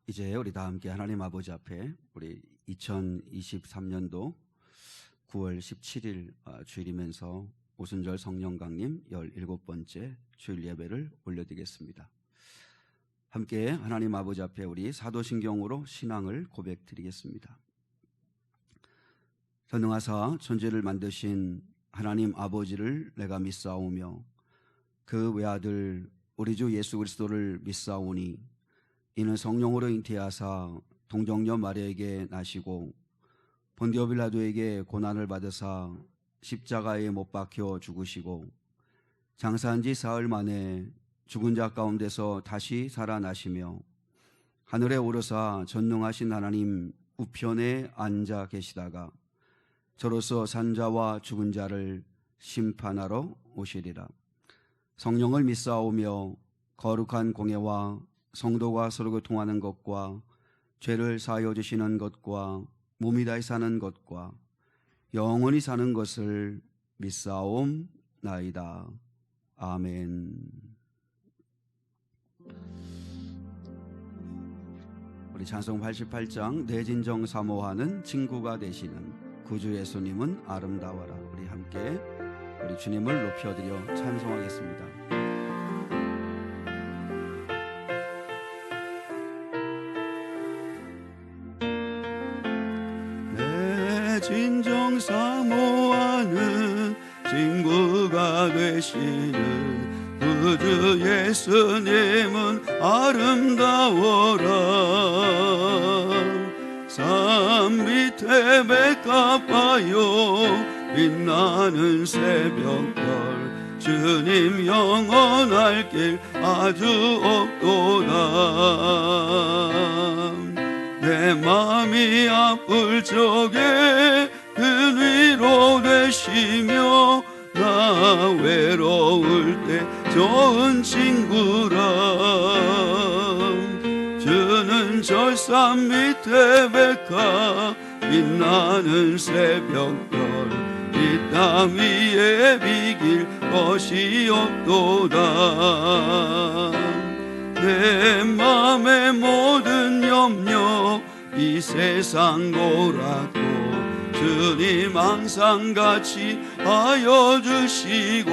이제 우리 다 함께 하나님 아버지 앞에 우리 2023년도 9월 17일 주일이면서 오순절 성령 강림 17번째 주일 예배를 올려드리겠습니다. 함께 하나님 아버지 앞에 우리 사도신경으로 신앙을 고백드리겠습니다. 전능하사 천지를 만드신 하나님 아버지를 내가 믿사오며 그 외아들 우리 주 예수 그리스도를 믿사오니 이는 성령으로 잉태하사 동정녀 마리아에게 나시고 본디오 빌라도에게 고난을 받으사 십자가에 못 박혀 죽으시고 장사한 지 사흘 만에 죽은 자 가운데서 다시 살아나시며 하늘에 오르사 전능하신 하나님 우편에 앉아 계시다가 저로서 산 자와 죽은 자를 심판하러 오시리라. 성령을 믿사오며 거룩한 공예와 성도가 서로 교통하는 것과 죄를 사하여 주시는 것과 몸이 다히 사는 것과 영원히 사는 것을 믿사옵나이다. 아멘. 우리 찬송 88장 내 진정 사모하는 친구가 되시는 구주 예수님은 아름다워라. 우리 함께 우리 주님을 높여드려 찬송하겠습니다. 진정 사모하는 친구가 되시는 구주 예수님은 아름다워라. 산 밑에 백합화요 빛나는 새벽별 주님 영원할 길 아주 없도다. 내 마음이 아플 적에 그 위로 되시며 나 외로울 때 좋은 친구라. 주는 절산 밑에 백합 빛나는 새벽별 이 땅 위에 비길 것이 없도다. 내 맘의 모든 염려 이 세상 고라도 주님 항상 같이 하여 주시고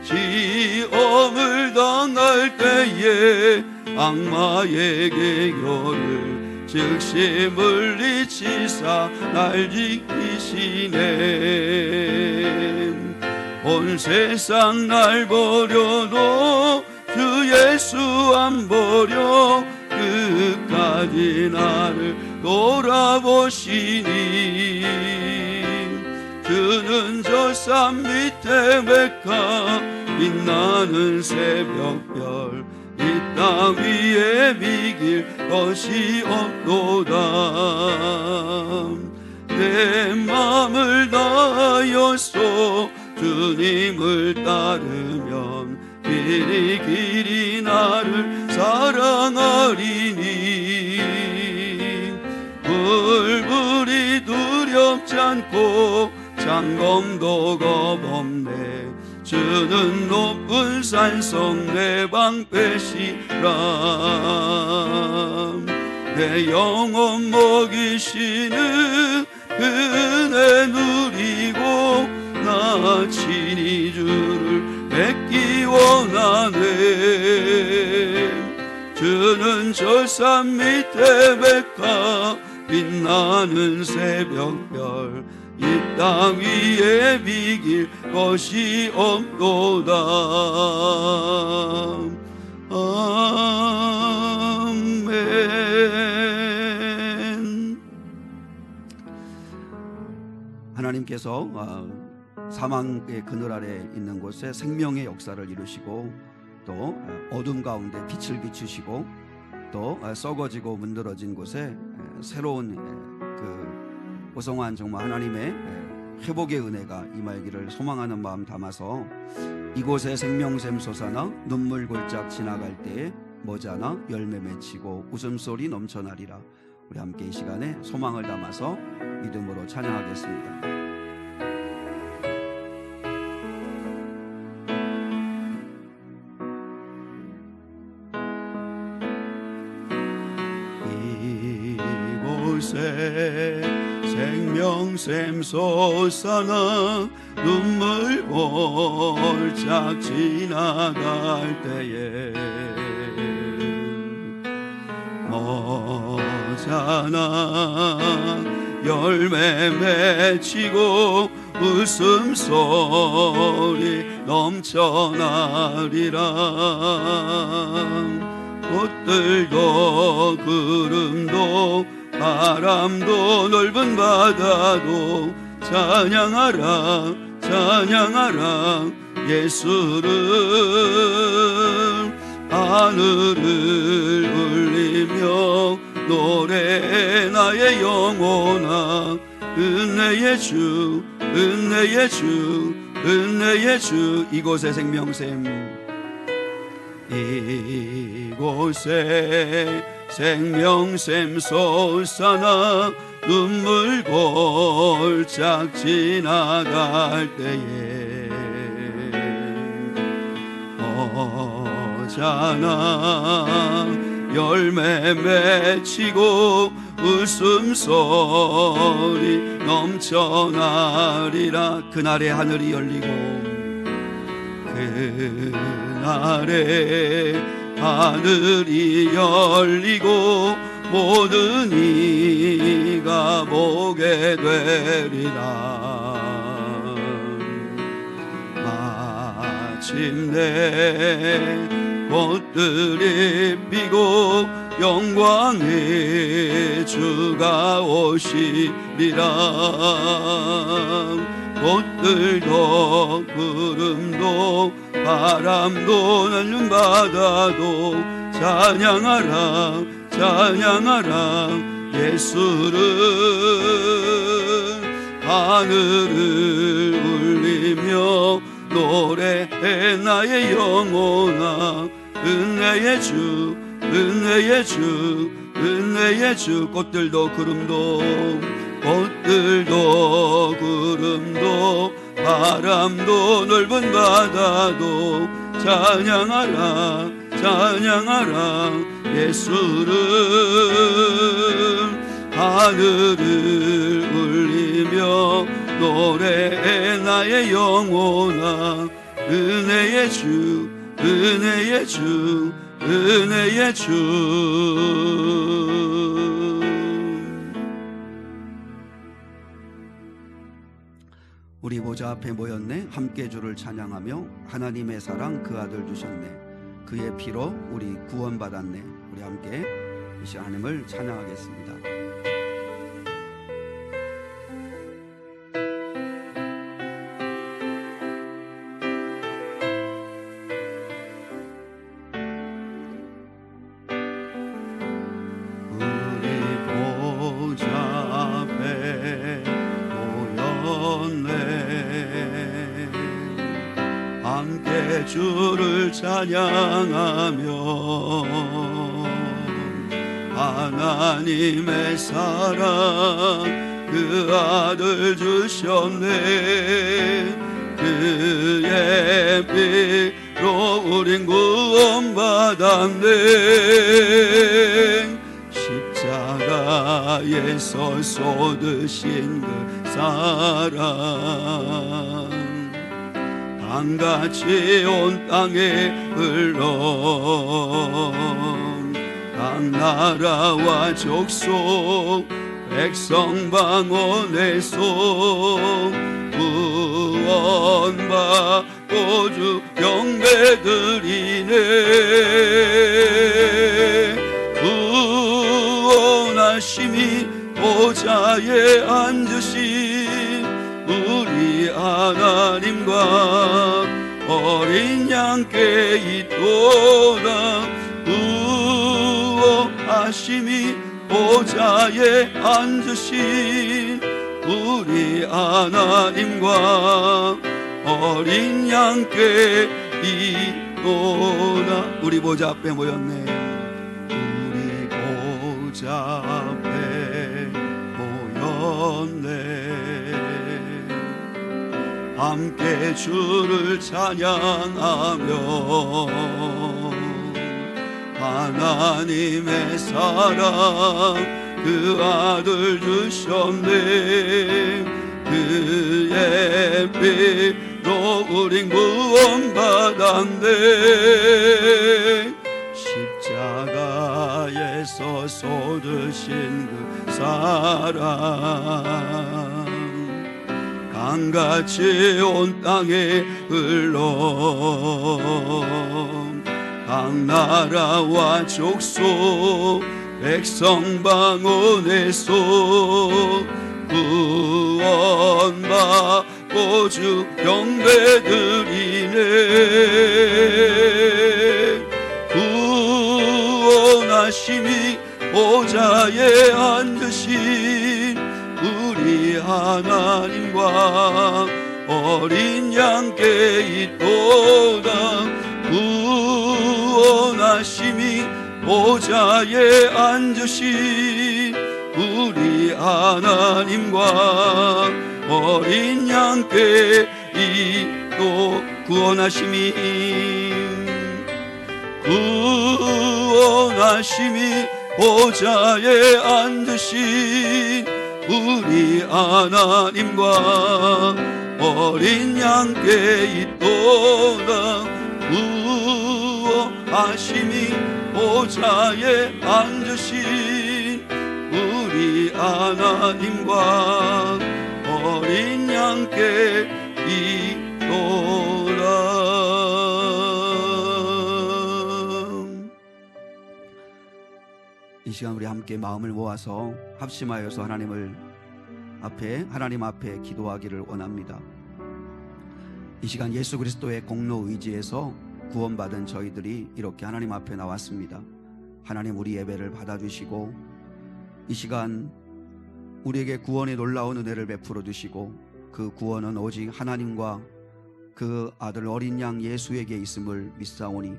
시험을 당할 때에 악마에게 겨를 즉시 물리치사 날 지키시네. 온 세상 날 버려도 주 예수 안 버려 끝까지 나를 돌아보시니. 주는 저 산 밑에 백합 빛나는 새벽별 이 땅 위에 비길 것이 없도다. 내 맘을 다하여서 주님을 따르면 길이 나를 사랑하리니. 불불이 두렵지 않고 장검도 겁없네. 주는 높은 산성 내 방패시라. 내 영혼 먹이시는 은혜 누리고 나 친히 주를 뵙기 원하네. 주는 절산 밑에 백합 빛나는 새벽별 이 땅 위에 비길 것이 없도다. 아멘. 하나님께서 사망의 그늘 아래 있는 곳에 생명의 역사를 이루시고 또 어둠 가운데 빛을 비추시고 또 썩어지고 문드러진 곳에 새로운 그 보성한 정말 하나님의 회복의 은혜가 임하기를 소망하는 마음 담아서 이곳에 생명샘 솟아나 눈물 골짝 지나갈 때에 머지않아 열매 맺히고 웃음소리 넘쳐나리라. 우리 함께 이 시간에 소망을 담아서 믿음으로 찬양하겠습니다. 이곳에 생명샘 솟아나 눈물 볼짝 지나갈 때에 머자나 열매 맺히고 웃음소리 넘쳐나리라. 꽃들도 구름도 바람도 넓은 바다도 찬양하라 찬양하라 예수를. 하늘을 울리며 노래해 나의 영혼아. 은혜의 주 은혜의 주 은혜의 주. 이곳에 생명샘 이곳에 생명샘 솟아나 눈물 골짝 지나갈 때에 머자나 열매 맺히고 웃음소리 넘쳐나리라. 그날의 하늘이 열리고 그날의 하늘이 열리고 모든 이가 보게 되리라. 마침내 꽃들이 피고 영광의 주가 오시리라. 꽃들도 구름도 바람도 날는 바다도 찬양하라 찬양하라 예수를. 하늘을 울리며 노래해 나의 영혼아. 은혜의 주 은혜의 주 은혜의 주. 꽃들도 구름도 바람도 넓은 바다도 찬양하라 찬양하라 예수를. 하늘을 울리며 노래해 나의 영혼아. 은혜의 주 은혜의 주 은혜의 주. 우리 보좌 앞에 모였네. 함께 주를 찬양하며 하나님의 사랑 그 아들 주셨네. 그의 피로 우리 구원받았네. 우리 함께 이 시간 하나님을 찬양하겠습니다. 함께 주를 찬양하며 하나님의 사랑 그 아들 주셨네. 그의 피로 우린 구원받았네. 십자가에서 쏟으신 그 사랑 강같이 온 땅에 흘러 각 나라와 족속 백성 방언에서 구원받고 주 경배드리네. 구원하심이 보좌에 앉으신 우리 하나님과 어린 양께 있도다. 구원하심이 보좌에 앉으신 우리 하나님과 어린 양께 있도다. 우리 보좌 앞에 모였네. 우리 보좌 앞에 모였네. 함께 주를 찬양하며 하나님의 사랑 그 그 아들 주셨네. 그의 피로 우린 구원받았네. 십자가에서 쏟으신 그 사랑 강같이 온 땅에 흘러 각 나라와 족속 백성 방언에서 구원받고 주 경배드리네. 구원하심이 보좌에 앉으신 우리 하나님과 어린 양께 있도다. 구원하심이 보좌에 앉으신 우리 하나님과 어린 양께 있도. 구원하심이 보좌에 앉으신 우리 하나님과 어린 양께 있도다. 구원하심이 보좌에 앉으신 우리 하나님과 어린 양께 있도다. 이 시간 우리 함께 마음을 모아서 합심하여서 하나님 앞에 기도하기를 원합니다. 이 시간 예수 그리스도의 공로 의지에서 구원받은 저희들이 이렇게 하나님 앞에 나왔습니다. 하나님, 우리 예배를 받아주시고 이 시간 우리에게 구원의 놀라운 은혜를 베풀어 주시고, 그 구원은 오직 하나님과 그 아들 어린 양 예수에게 있음을 믿사오니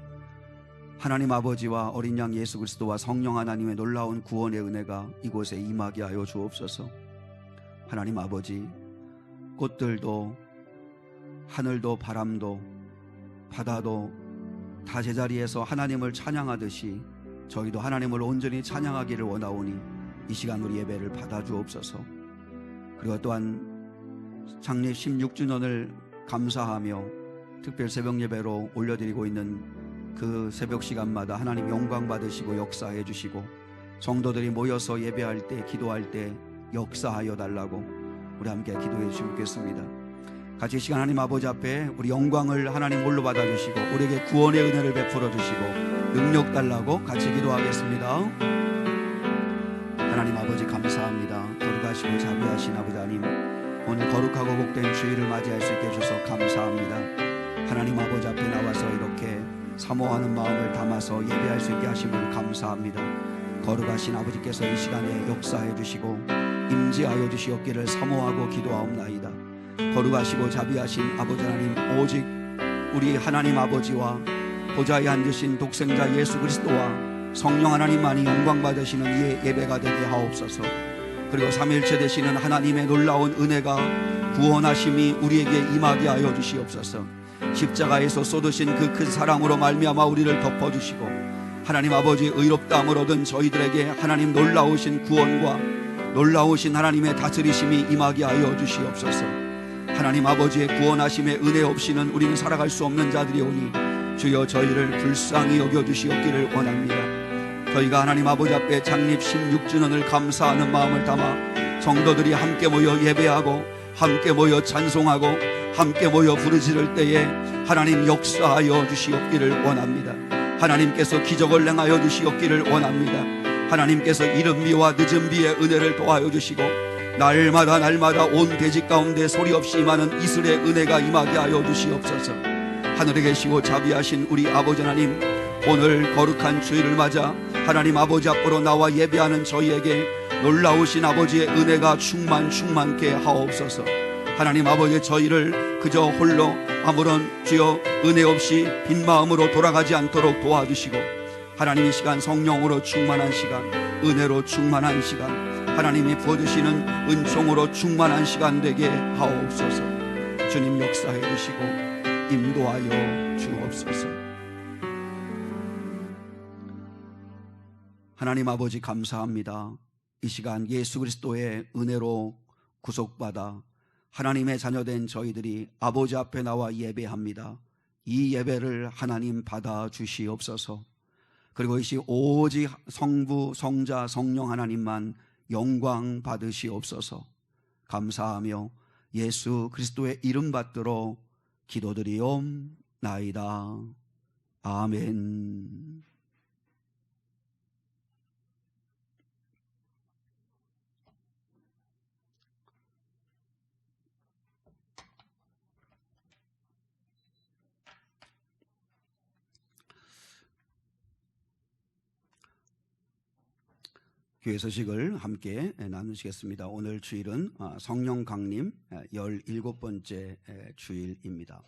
하나님 아버지와 어린 양 예수 그리스도와 성령 하나님의 놀라운 구원의 은혜가 이곳에 임하게 하여 주옵소서. 하나님 아버지, 꽃들도 하늘도 바람도 바다도 다 제자리에서 하나님을 찬양하듯이 저희도 하나님을 온전히 찬양하기를 원하오니 이 시간 우리 예배를 받아주옵소서. 그리고 또한 창립 16주년을 감사하며 특별 새벽 예배로 올려드리고 있는 그 새벽 시간마다 하나님 영광 받으시고 역사해 주시고, 성도들이 모여서 예배할 때 기도할 때 역사하여 달라고 우리 함께 기도해 주시면 좋겠습니다. 같이 이 시간 하나님 아버지 앞에 우리 영광을 하나님 홀로 받아주시고 우리에게 구원의 은혜를 베풀어 주시고 능력 달라고 같이 기도하겠습니다. 하나님 아버지 감사합니다. 거룩하시고 자비하신 아버지 하나님, 오늘 거룩하고 복된 주일을 맞이할 수 있게 해주셔서 감사합니다. 하나님 아버지 앞에 나와서 이렇게 사모하는 마음을 담아서 예배할 수 있게 하심을 감사합니다. 거룩하신 아버지께서 이 시간에 역사해 주시고 임재하여 주시옵기를 사모하고 기도하옵나이다. 거룩하시고 자비하신 아버지 하나님, 오직 우리 하나님 아버지와 보좌에 앉으신 독생자 예수 그리스도와 성령 하나님만이 영광 받으시는 이 예배가 되게 하옵소서. 그리고 삼일체 되시는 하나님의 놀라운 은혜가 구원하심이 우리에게 임하게 하여 주시옵소서. 십자가에서 쏟으신 그 큰 사랑으로 말미암아 우리를 덮어주시고 하나님 아버지 의롭다함을 얻은 저희들에게 하나님 놀라우신 구원과 놀라우신 하나님의 다스리심이 임하게 하여 주시옵소서. 하나님 아버지의 구원하심의 은혜 없이는 우리는 살아갈 수 없는 자들이오니 주여 저희를 불쌍히 여겨주시옵기를 원합니다. 저희가 하나님 아버지 앞에 창립 16주년을 감사하는 마음을 담아 성도들이 함께 모여 예배하고 함께 모여 찬송하고 함께 모여 부르짖을 때에 하나님 역사하여 주시옵기를 원합니다. 하나님께서 기적을 행하여 주시옵기를 원합니다. 하나님께서 이른 비와 늦은 비의 은혜를 도와여 주시고 날마다 온 대지 가운데 소리 없이 임하는 이슬의 은혜가 임하게 하여 주시옵소서. 하늘에 계시고 자비하신 우리 아버지 하나님, 오늘 거룩한 주일을 맞아 하나님 아버지 앞으로 나와 예배하는 저희에게 놀라우신 아버지의 은혜가 충만케 하옵소서. 하나님 아버지, 저희를 그저 홀로 아무런 주여 은혜 없이 빈 마음으로 돌아가지 않도록 도와주시고 하나님 이 시간 성령으로 충만한 시간, 은혜로 충만한 시간, 하나님이 부어주시는 은총으로 충만한 시간 되게 하옵소서. 주님 역사해 주시고 인도하여 주옵소서. 하나님 아버지 감사합니다. 이 시간 예수 그리스도의 은혜로 구속받아 하나님의 자녀된 저희들이 아버지 앞에 나와 예배합니다. 이 예배를 하나님 받아 주시옵소서. 그리고 이시 오직 성부, 성자, 성령 하나님만 영광 받으시옵소서. 감사하며 예수 그리스도의 이름 받들어 기도드리옵나이다. 아멘. 교회 소식을 함께 나누시겠습니다. 오늘 주일은 성령 강림 17번째 주일입니다.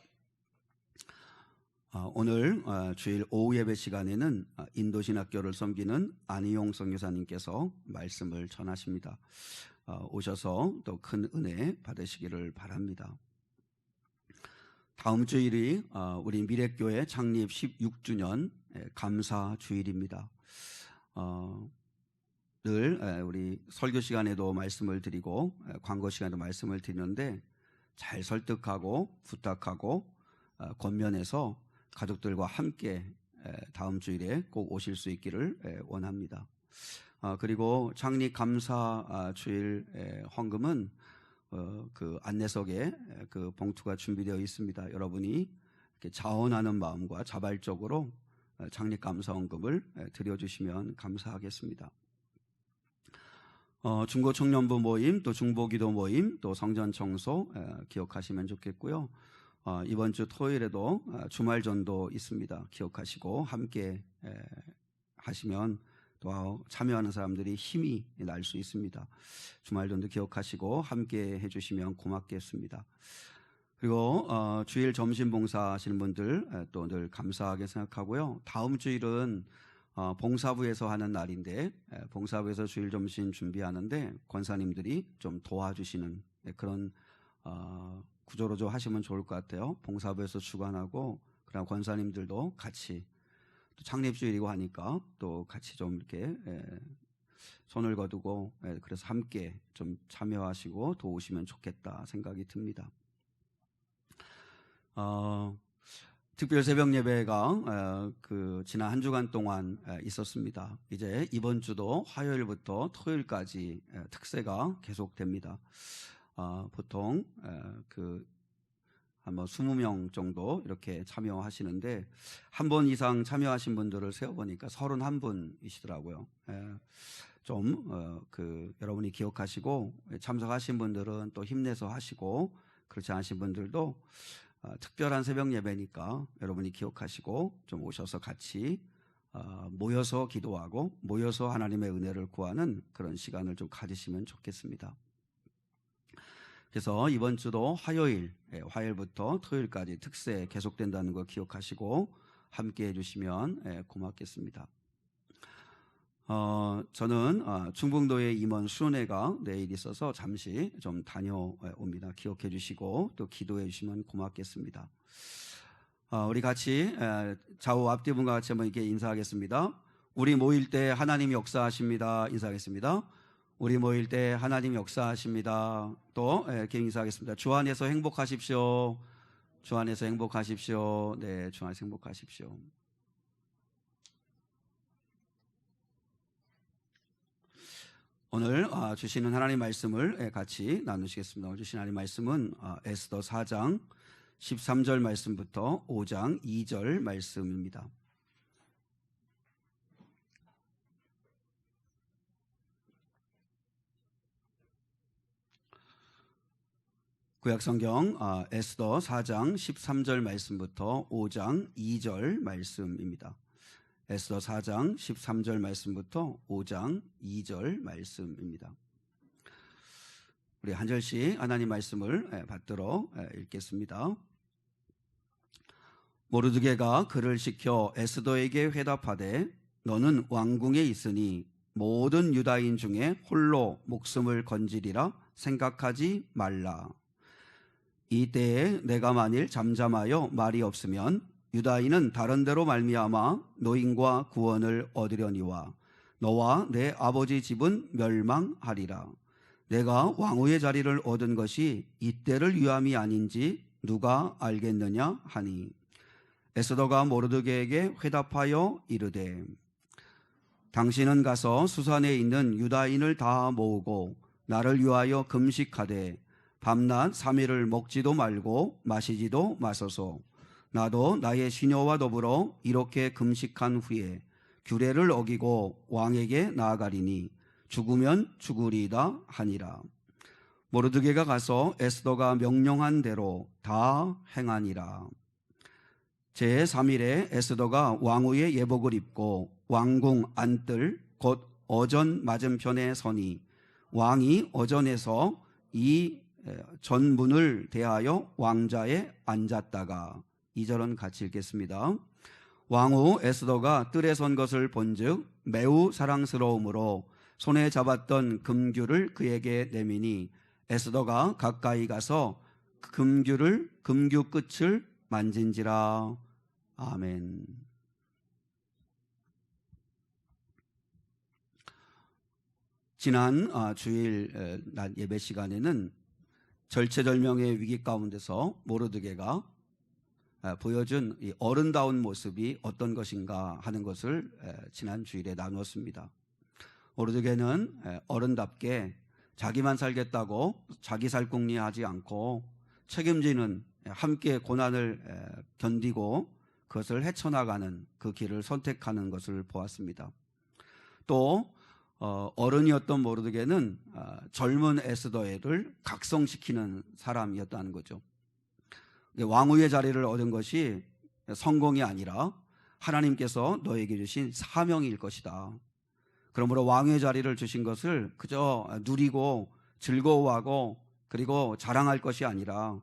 오늘 주일 오후 예배 시간에는 인도신학교를 섬기는 안희용 선교사님께서 말씀을 전하십니다. 오셔서 또 큰 은혜 받으시기를 바랍니다. 다음 주일이 우리 미래교회 창립 16주년 감사 주일입니다. 늘 우리 설교 시간에도 말씀을 드리고 광고 시간에도 말씀을 드리는데 잘 설득하고 부탁하고 권면해서 가족들과 함께 다음 주일에 꼭 오실 수 있기를 원합니다. 그리고 창립 감사 주일 헌금은 그 안내석에 그 봉투가 준비되어 있습니다. 여러분이 이렇게 자원하는 마음과 자발적으로 창립 감사 헌금을 드려주시면 감사하겠습니다. 중고청년부 모임, 또 중보기도 모임, 또 성전청소 기억하시면 좋겠고요. 이번 주 토요일에도 주말전도 있습니다. 기억하시고 함께 하시면 또 참여하는 사람들이 힘이 날 수 있습니다. 주말전도 기억하시고 함께 해주시면 고맙겠습니다. 그리고 주일 점심 봉사하시는 분들 또 늘 감사하게 생각하고요. 다음 주일은 봉사부에서 하는 날인데 봉사부에서 주일 점심 준비하는데 권사님들이 좀 도와주시는 그런 구조로 좀 하시면 좋을 것 같아요. 봉사부에서 주관하고 그다음 권사님들도 같이 또 창립주일이고 하니까 또 같이 좀 이렇게 손을 거두고 그래서 함께 좀 참여하시고 도우시면 좋겠다 생각이 듭니다. 특별 새벽 예배가 그 지난 한 주간 동안 있었습니다. 이제 이번 주도 화요일부터 토요일까지 특세가 계속됩니다. 보통 그 한 20명 정도 이렇게 참여하시는데 한 번 이상 참여하신 분들을 세어보니까 31분이시더라고요. 좀 그 여러분이 기억하시고 참석하신 분들은 또 힘내서 하시고 그렇지 않으신 분들도 특별한 새벽 예배니까 여러분이 기억하시고 좀 오셔서 같이 모여서 기도하고 모여서 하나님의 은혜를 구하는 그런 시간을 좀 가지시면 좋겠습니다. 그래서 이번 주도 화요일부터 토요일까지 특세 계속된다는 거 기억하시고 함께 해주시면 고맙겠습니다. 저는 충북도의 임원 수련회가 내일 있어서 잠시 좀 다녀옵니다. 기억해 주시고 또 기도해 주시면 고맙겠습니다. 우리 같이 좌우 앞뒤 분과 같이 한번 이렇게 인사하겠습니다. 우리 모일 때 하나님 역사하십니다. 인사하겠습니다. 우리 모일 때 하나님 역사하십니다. 또 이렇게 인사하겠습니다. 주 안에서 행복하십시오. 주 안에서 행복하십시오. 네, 주 안에서 행복하십시오. 오늘 주시는 하나님 말씀을 같이 나누시겠습니다. 오늘 주신 하나님 말씀은 에스더 4장 13절 말씀부터 5장 2절 말씀입니다. 구약성경 에스더 4장 13절 말씀부터 5장 2절 말씀입니다. 에스더 4장 13절 말씀부터 5장 2절 말씀입니다. 우리 한 절씩 하나님 말씀을 받들어 읽겠습니다. 모르드게가 그를 시켜 에스더에게 회답하되 너는 왕궁에 있으니 모든 유다인 중에 홀로 목숨을 건지리라 생각하지 말라. 이때에 내가 만일 잠잠하여 말이 없으면 유다인은 다른 데로 말미암아 노임과 구원을 얻으려니와 너와 내 아버지 집은 멸망하리라. 내가 왕후의 자리를 얻은 것이 이때를 위함이 아닌지 누가 알겠느냐 하니, 에스더가 모르드게에게 회답하여 이르되, 당신은 가서 수산에 있는 유다인을 다 모으고 나를 위하여 금식하되 밤낮 3일을 먹지도 말고 마시지도 마소서. 나도 나의 시녀와 더불어 이렇게 금식한 후에 규례를 어기고 왕에게 나아가리니 죽으면 죽으리이다 하니라. 모르드게가 가서 에스더가 명령한 대로 다 행하니라. 제3일에 에스더가 왕후의 예복을 입고 왕궁 안뜰 곧 어전 맞은편에 서니, 왕이 어전에서 이 전문을 대하여 왕자에 앉았다가, 2절은 같이 읽겠습니다. 왕후 에스더가 뜰에 선 것을 본즉 매우 사랑스러움으로 손에 잡았던 금규를 그에게 내미니, 에스더가 가까이 가서 금규 끝을 만진지라. 아멘. 지난 주일 낮 예배 시간에는 절체절명의 위기 가운데서 모르드게가 보여준 이 어른다운 모습이 어떤 것인가 하는 것을 지난 주일에 나누었습니다. 모르드게는 어른답게 자기만 살겠다고 자기 살궁리하지 않고 책임지는, 함께 고난을 견디고 그것을 헤쳐나가는 그 길을 선택하는 것을 보았습니다. 또 어른이었던 모르드게는 젊은 에스더를 각성시키는 사람이었다는 거죠. 왕후의 자리를 얻은 것이 성공이 아니라 하나님께서 너에게 주신 사명일 것이다. 그러므로 왕후의 자리를 주신 것을 그저 누리고 즐거워하고 그리고 자랑할 것이 아니라,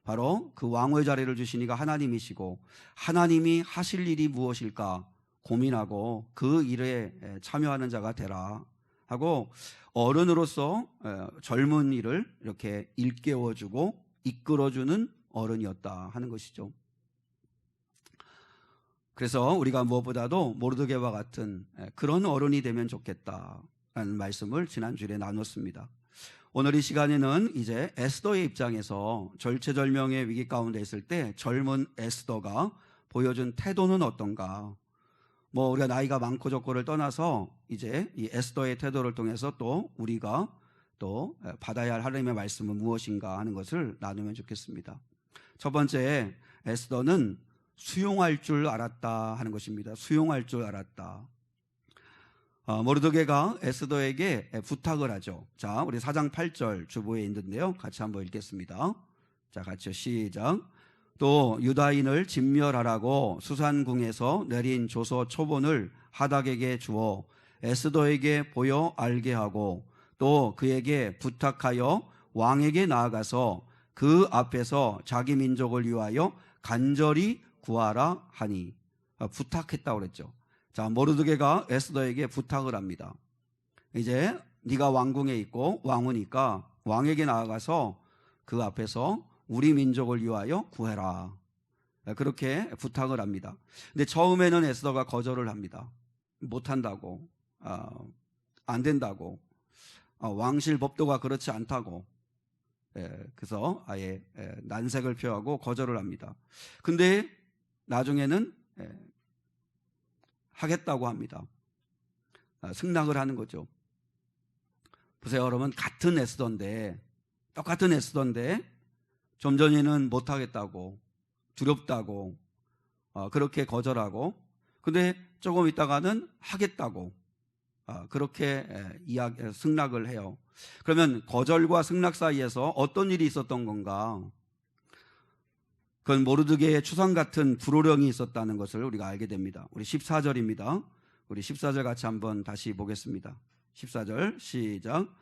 바로 그 왕후의 자리를 주신 이가 하나님이시고 하나님이 하실 일이 무엇일까 고민하고 그 일에 참여하는 자가 되라 하고, 어른으로서 젊은 이를 이렇게 일깨워주고 이끌어주는 어른이었다 하는 것이죠. 그래서 우리가 무엇보다도 모르드게와 같은 그런 어른이 되면 좋겠다라는 말씀을 지난주에 나눴습니다. 오늘 이 시간에는 이제 에스더의 입장에서 절체절명의 위기 가운데 있을 때 젊은 에스더가 보여준 태도는 어떤가, 우리가 나이가 많고 적고를 떠나서 이제 이 에스더의 태도를 통해서 또 우리가 또 받아야 할 하나님의 말씀은 무엇인가 하는 것을 나누면 좋겠습니다. 첫 번째, 에스더는 수용할 줄 알았다 하는 것입니다. 수용할 줄 알았다. 모르드게가 에스더에게 부탁을 하죠. 자, 우리 4장 8절 주보에 있는데요, 같이 한번 읽겠습니다. 자, 같이요. 시작. 또 유다인을 진멸하라고 수산궁에서 내린 조서 초본을 하닥에게 주어 에스더에게 보여 알게 하고, 또 그에게 부탁하여 왕에게 나아가서 그 앞에서 자기 민족을 위하여 간절히 구하라 하니. 부탁했다고 그랬죠. 자, 모르드게가 에스더에게 부탁을 합니다. 이제 네가 왕궁에 있고 왕후니까 왕에게 나아가서 그 앞에서 우리 민족을 위하여 구해라, 그렇게 부탁을 합니다. 근데 처음에는 에스더가 거절을 합니다. 못한다고, 안 된다고, 왕실 법도가 그렇지 않다고, 그래서 아예 난색을 표하고 거절을 합니다. 근데 나중에는 하겠다고 합니다. 승낙을 하는 거죠. 보세요, 여러분. 같은 에스더인데, 똑같은 에스더인데 좀 전에는 못하겠다고, 두렵다고, 그렇게 거절하고, 근데 조금 있다가는 하겠다고, 그렇게 승낙을 해요. 그러면 거절과 승낙 사이에서 어떤 일이 있었던 건가? 그건 모르드게의 추상 같은 불호령이 있었다는 것을 우리가 알게 됩니다. 우리 14절입니다. 우리 14절 같이 한번 다시 보겠습니다. 14절 시작.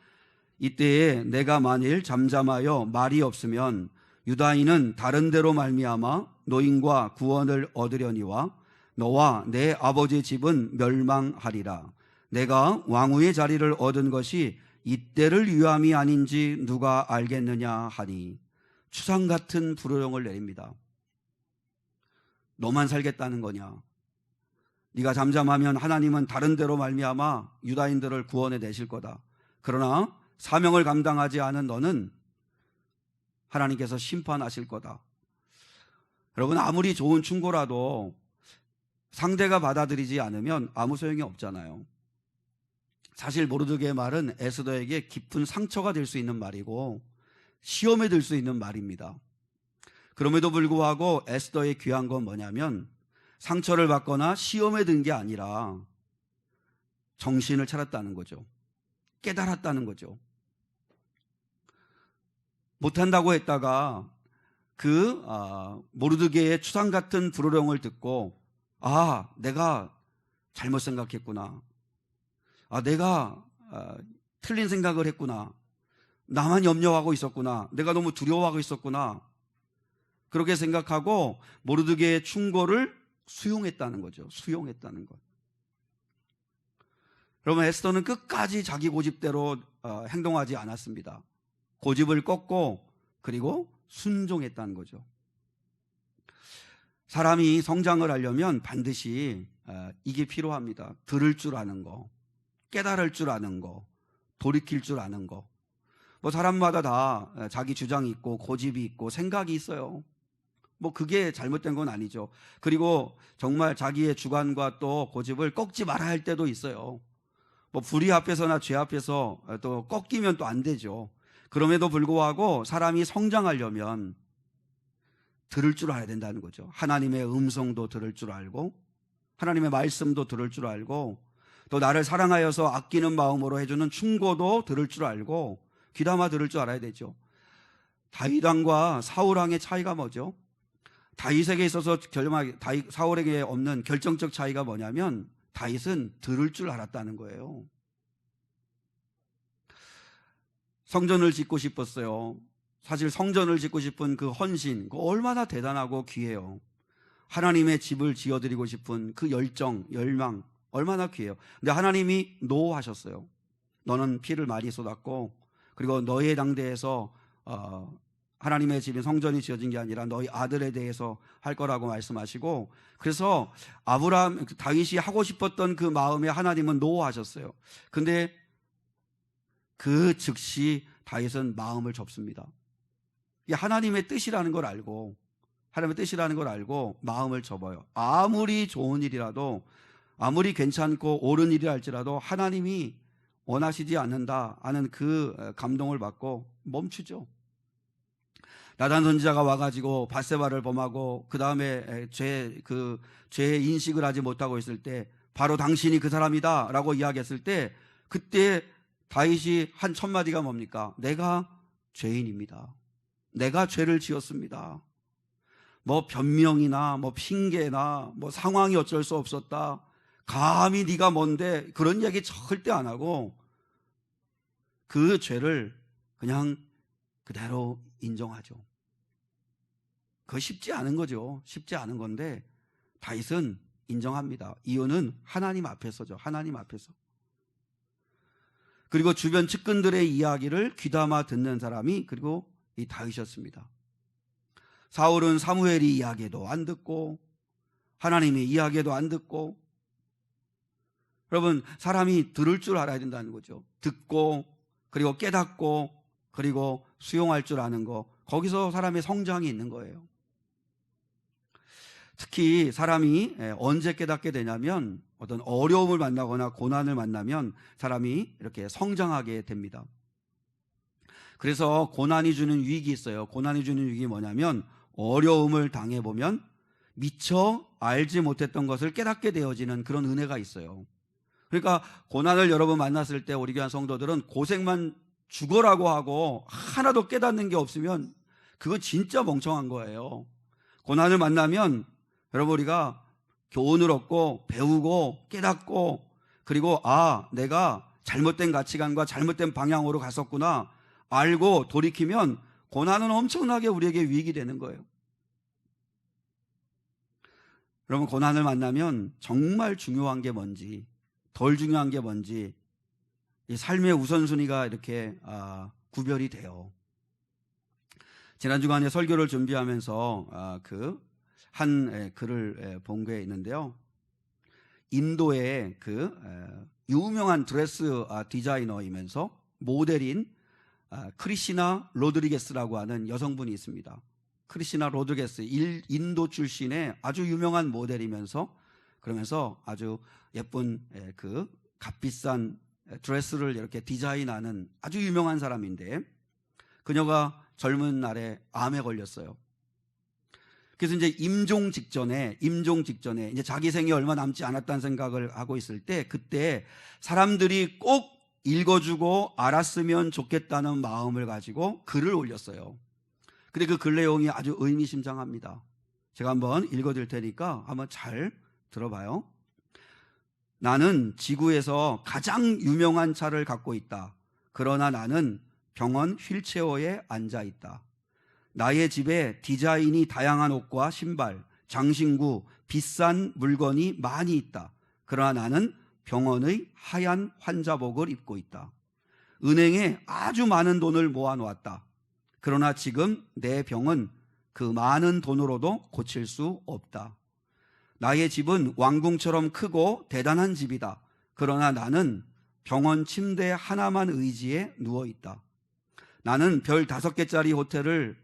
이때에 내가 만일 잠잠하여 말이 없으면 유다인은 다른 데로 말미암아 노인과 구원을 얻으려니와 너와 내 아버지 집은 멸망하리라. 내가 왕후의 자리를 얻은 것이 이때를 위함이 아닌지 누가 알겠느냐 하니. 추상 같은 불호령을 내립니다. 너만 살겠다는 거냐? 네가 잠잠하면 하나님은 다른 데로 말미암아 유다인들을 구원해 내실 거다. 그러나 사명을 감당하지 않은 너는 하나님께서 심판하실 거다. 여러분, 아무리 좋은 충고라도 상대가 받아들이지 않으면 아무 소용이 없잖아요. 사실 모르드게의 말은 에스더에게 깊은 상처가 될 수 있는 말이고 시험에 들 수 있는 말입니다. 그럼에도 불구하고 에스더의 귀한 건 뭐냐면 상처를 받거나 시험에 든 게 아니라 정신을 차렸다는 거죠. 깨달았다는 거죠. 못한다고 했다가 그 모르드게의 추상 같은 불호령을 듣고 내가 잘못 생각했구나. 내가 틀린 생각을 했구나. 나만 염려하고 있었구나. 내가 너무 두려워하고 있었구나. 그렇게 생각하고 모르드게의 충고를 수용했다는 거죠. 수용했다는 것. 여러분, 에스더는 끝까지 자기 고집대로 행동하지 않았습니다. 고집을 꺾고 그리고 순종했다는 거죠. 사람이 성장을 하려면 반드시 이게 필요합니다. 들을 줄 아는 거, 깨달을 줄 아는 거, 돌이킬 줄 아는 거. 뭐 사람마다 다 자기 주장이 있고 고집이 있고 생각이 있어요. 뭐 그게 잘못된 건 아니죠. 그리고 정말 자기의 주관과 또 고집을 꺾지 말아야 할 때도 있어요. 뭐 불의 앞에서나 죄 앞에서 또 꺾이면 또 안 되죠. 그럼에도 불구하고 사람이 성장하려면 들을 줄 알아야 된다는 거죠. 하나님의 음성도 들을 줄 알고 하나님의 말씀도 들을 줄 알고 또 나를 사랑하여서 아끼는 마음으로 해주는 충고도 들을 줄 알고 귀담아 들을 줄 알아야 되죠. 다윗 왕과 사울 왕의 차이가 뭐죠? 다윗에게 있어서 사울에게 없는 결정적 차이가 뭐냐면 다윗은 들을 줄 알았다는 거예요. 성전을 짓고 싶었어요. 사실 성전을 짓고 싶은 그 헌신, 그 얼마나 대단하고 귀해요. 하나님의 집을 지어드리고 싶은 그 열정, 열망 얼마나 귀해요. 근데 하나님이 노하셨어요. 너는 피를 많이 쏟았고 그리고 너의 당대에서 하나님의 집인 성전이 지어진 게 아니라 너희 아들에 대해서 할 거라고 말씀하시고, 그래서 다윗이 하고 싶었던 그 마음에 하나님은 노하셨어요. 근데 그 즉시 다윗은 마음을 접습니다. 이게 하나님의 뜻이라는 걸 알고 마음을 접어요. 아무리 좋은 일이라도, 아무리 괜찮고 옳은 일이라 할지라도 하나님이 원하시지 않는다 하는 그 감동을 받고 멈추죠. 나단 선지자가 와가지고 밧세바를 범하고 그 다음에 죄의 인식을 하지 못하고 있을 때 바로 당신이 그 사람이다 라고 이야기했을 때 그때 다윗이 한 첫 마디가 뭡니까? 내가 죄인입니다. 내가 죄를 지었습니다. 뭐 변명이나 뭐 핑계나 뭐 상황이 어쩔 수 없었다, 감히 네가 뭔데, 그런 이야기 절대 안 하고 그 죄를 그냥 그대로 인정하죠. 그거 쉽지 않은 거죠. 쉽지 않은 건데 다윗은 인정합니다. 이유는 하나님 앞에서죠. 하나님 앞에서. 그리고 주변 측근들의 이야기를 귀담아 듣는 사람이 그리고 이 다윗이었습니다. 사울은 사무엘이 이야기도 안 듣고 하나님이 이야기도 안 듣고. 여러분, 사람이 들을 줄 알아야 된다는 거죠. 듣고 그리고 깨닫고 그리고 수용할 줄 아는 거, 거기서 사람의 성장이 있는 거예요. 특히 사람이 언제 깨닫게 되냐면 어떤 어려움을 만나거나 고난을 만나면 사람이 이렇게 성장하게 됩니다. 그래서 고난이 주는 유익이 있어요. 고난이 주는 유익이 뭐냐면 어려움을 당해보면 미처 알지 못했던 것을 깨닫게 되어지는 그런 은혜가 있어요. 그러니까 고난을 여러 번 만났을 때 우리 교회 성도들은 고생만 죽어라고 하고 하나도 깨닫는 게 없으면 그건 진짜 멍청한 거예요. 고난을 만나면 여러분, 우리가 교훈을 얻고 배우고 깨닫고 그리고 내가 잘못된 가치관과 잘못된 방향으로 갔었구나 알고 돌이키면 고난은 엄청나게 우리에게 유익이 되는 거예요. 여러분, 고난을 만나면 정말 중요한 게 뭔지, 덜 중요한 게 뭔지 이 삶의 우선순위가 이렇게 구별이 돼요. 지난 주간에 설교를 준비하면서 한 글을 본 게 있는데요. 인도의 유명한 드레스 디자이너이면서 모델인 크리시나 로드리게스라고 하는 여성분이 있습니다. 크리시나 로드리게스, 인도 출신의 아주 유명한 모델이면서 그러면서 아주 예쁜 값비싼 드레스를 이렇게 디자인하는 아주 유명한 사람인데, 그녀가 젊은 날에 암에 걸렸어요. 그래서 이제 임종 직전에 이제 자기 생이 얼마 남지 않았다는 생각을 하고 있을 때, 그때 사람들이 꼭 읽어주고 알았으면 좋겠다는 마음을 가지고 글을 올렸어요. 근데 그 글 내용이 아주 의미심장합니다. 제가 한번 읽어드릴 테니까 한번 잘 들어봐요. 나는 지구에서 가장 유명한 차를 갖고 있다. 그러나 나는 병원 휠체어에 앉아 있다. 나의 집에 디자인이 다양한 옷과 신발, 장신구, 비싼 물건이 많이 있다. 그러나 나는 병원의 하얀 환자복을 입고 있다. 은행에 아주 많은 돈을 모아놓았다. 그러나 지금 내 병은 그 많은 돈으로도 고칠 수 없다. 나의 집은 왕궁처럼 크고 대단한 집이다. 그러나 나는 병원 침대 하나만 의지해 누워있다. 나는 별 5개짜리 호텔을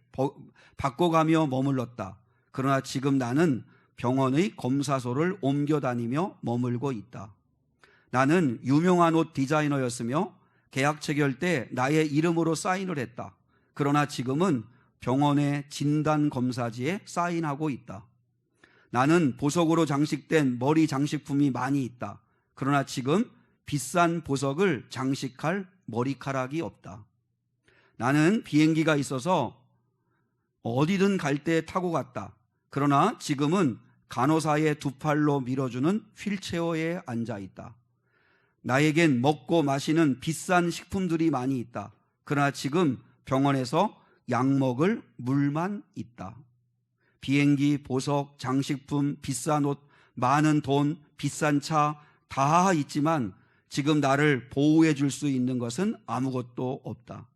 바꿔가며 머물렀다. 그러나 지금 나는 병원의 검사소를 옮겨 다니며 머물고 있다. 나는 유명한 옷 디자이너였으며 계약 체결 때 나의 이름으로 사인을 했다. 그러나 지금은 병원의 진단검사지에 사인하고 있다. 나는 보석으로 장식된 머리 장식품이 많이 있다. 그러나 지금 비싼 보석을 장식할 머리카락이 없다. 나는 비행기가 있어서 어디든 갈 때 타고 갔다. 그러나 지금은 간호사의 두 팔로 밀어주는 휠체어에 앉아 있다. 나에겐 먹고 마시는 비싼 식품들이 많이 있다. 그러나 지금 병원에서 약 먹을 물만 있다. 비행기, 보석, 장식품, 비싼 옷, 많은 돈, 비싼 차 다 있지만 지금 나를 보호해 줄 수 있는 것은 아무것도 없다.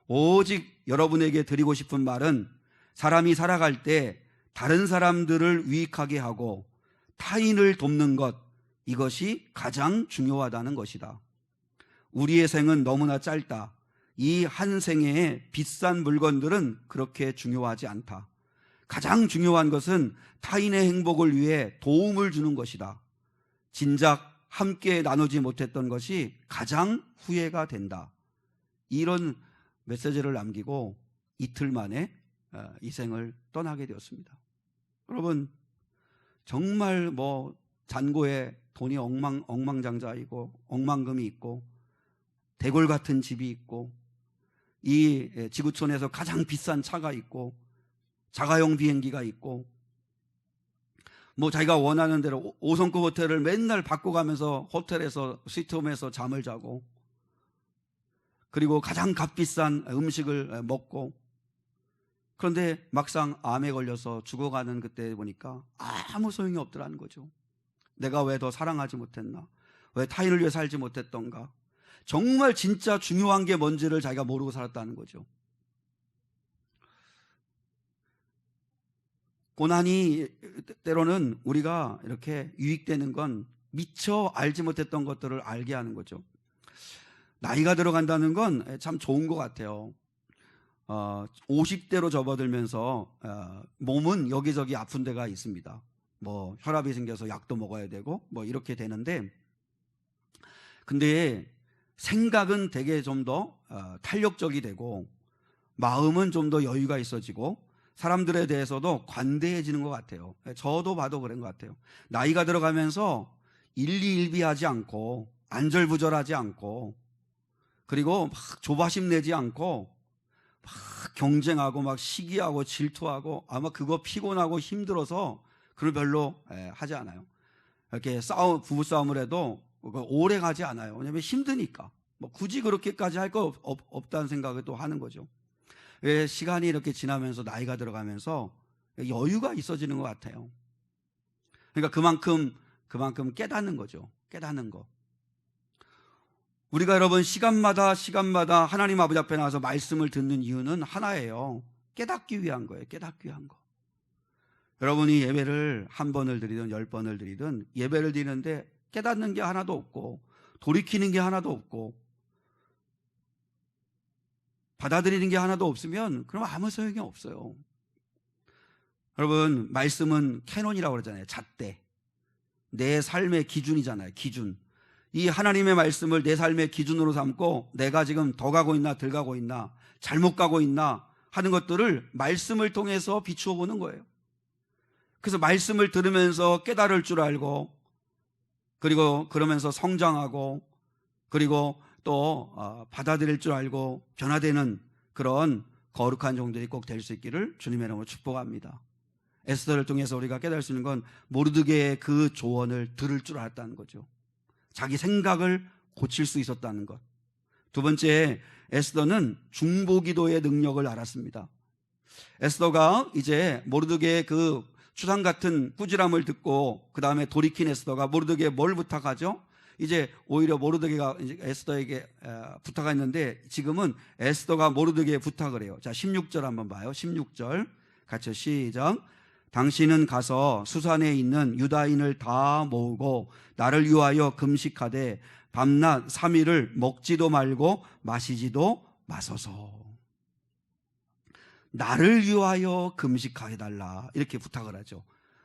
오직 여러분에게 드리고 싶은 말은, 사람이 살아갈 때 다른 사람들을 유익하게 하고 타인을 돕는 것, 이것이 가장 중요하다는 것이다. 우리의 생은 너무나 짧다. 이 한 생애에 비싼 물건들은 그렇게 중요하지 않다. 가장 중요한 것은 타인의 행복을 위해 도움을 주는 것이다. 진작 함께 나누지 못했던 것이 가장 후회가 된다. 이런 메시지를 남기고 이틀 만에 이 생을 떠나게 되었습니다. 여러분, 정말 잔고에 돈이 억망장자이고 억만금이 있고 대골 같은 집이 있고 이 지구촌에서 가장 비싼 차가 있고 자가용 비행기가 있고 자기가 원하는 대로 5성급 호텔을 맨날 바꿔가면서 호텔에서 스위트홈에서 잠을 자고, 그리고 가장 값비싼 음식을 먹고, 그런데 막상 암에 걸려서 죽어가는 그때 보니까 아무 소용이 없더라는 거죠. 내가 왜 더 사랑하지 못했나? 왜 타인을 위해 살지 못했던가? 정말 진짜 중요한 게 뭔지를 자기가 모르고 살았다는 거죠. 고난이 때로는 우리가 이렇게 유익되는 건 미처 알지 못했던 것들을 알게 하는 거죠. 나이가 들어간다는 건 참 좋은 것 같아요. 50대로 접어들면서 몸은 여기저기 아픈 데가 있습니다. 혈압이 생겨서 약도 먹어야 되고 이렇게 되는데, 근데 생각은 되게 좀 더 탄력적이 되고 마음은 좀 더 여유가 있어지고 사람들에 대해서도 관대해지는 것 같아요. 저도 봐도 그런 것 같아요. 나이가 들어가면서 일희일비하지 않고 안절부절하지 않고, 그리고 막 조바심 내지 않고 막 경쟁하고 막 시기하고 질투하고, 아마 그거 피곤하고 힘들어서 그걸 별로 하지 않아요. 이렇게 부부싸움을 해도 오래 가지 않아요. 왜냐하면 힘드니까. 굳이 그렇게까지 할 거 없다는 생각을 또 하는 거죠. 시간이 이렇게 지나면서 나이가 들어가면서 여유가 있어지는 것 같아요. 그러니까 그만큼 깨닫는 거죠. 깨닫는 거. 우리가 여러분 시간마다 하나님 아버지 앞에 나와서 말씀을 듣는 이유는 하나예요. 깨닫기 위한 거예요. 깨닫기 위한 거. 여러분이 예배를 한 번을 드리든 10번을 드리든 예배를 드리는데 깨닫는 게 하나도 없고 돌이키는 게 하나도 없고 받아들이는 게 하나도 없으면 그럼 아무 소용이 없어요. 여러분, 말씀은 캐논이라고 그러잖아요. 잣대. 내 삶의 기준이잖아요. 기준. 이 하나님의 말씀을 내 삶의 기준으로 삼고 내가 지금 더 가고 있나 덜 가고 있나 잘못 가고 있나 하는 것들을 말씀을 통해서 비추어 보는 거예요. 그래서 말씀을 들으면서 깨달을 줄 알고, 그리고 그러면서 성장하고, 그리고 또 받아들일 줄 알고 변화되는 그런 거룩한 종들이 꼭 될 수 있기를 주님의 이름으로 축복합니다. 에스더를 통해서 우리가 깨달을 수 있는 건 모르드게의 그 조언을 들을 줄 알았다는 거죠. 자기 생각을 고칠 수 있었다는 것. 두 번째, 에스더는 중보기도의 능력을 알았습니다. 에스더가 이제 모르드게의 그 추상 같은 꾸지람을 듣고 그 다음에 돌이킨 에스더가 모르드게에 뭘 부탁하죠? 이제 오히려 모르드게가 에스더에게 부탁했는데 지금은 에스더가 모르드게에 부탁을 해요. 자, 16절 한번 봐요. 16절 같이 시작. 당신은 가서 수산에 있는 유다인을 다 모으고 나를 위하여 금식하되 밤낮 3일을 먹지도 말고 마시지도 마소서. 나를 위하여 금식하게 달라 이렇게 부탁을 하죠.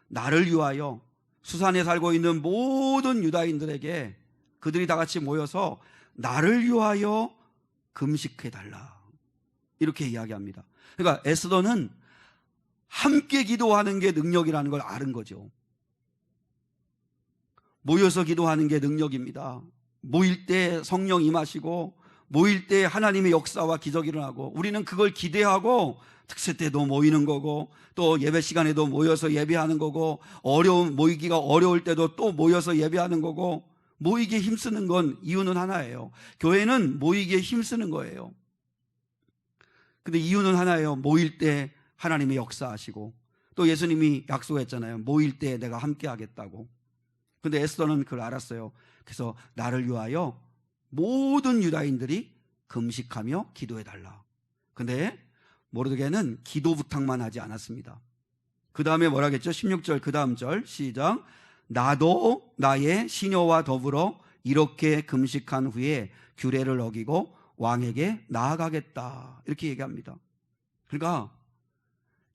나를 위하여 수산에 살고 있는 모든 유다인들에게 그들이 다 같이 모여서 나를 위하여 금식해 달라 이렇게 이야기합니다. 그러니까 에스더는 함께 기도하는 게 능력이라는 걸 아는 거죠. 모여서 기도하는 게 능력입니다. 모일 때 성령 임하시고 모일 때 하나님의 역사와 기적이 일어나고 우리는 그걸 기대하고 특세 때도 모이는 거고 또 예배 시간에도 모여서 예배하는 거고 모이기가 어려울 때도 또 모여서 예배하는 거고 모이기에 힘쓰는 건 이유는 하나예요. 교회는 모이기에 힘쓰는 거예요. 근데 이유는 하나예요. 모일 때 하나님의 역사하시고 또 예수님이 약속했잖아요. 모일 때 내가 함께 하겠다고. 근데 에스더는 그걸 알았어요. 그래서 나를 위하여 모든 유다인들이 금식하며 기도해달라. 근데 모르드게는 기도 부탁만 하지 않았습니다. 그 다음에 뭐라겠죠? 16절 그 다음 절 시작. 나도 나의 시녀와 더불어 이렇게 금식한 후에 규례를 어기고 왕에게 나아가겠다 이렇게 얘기합니다. 그러니까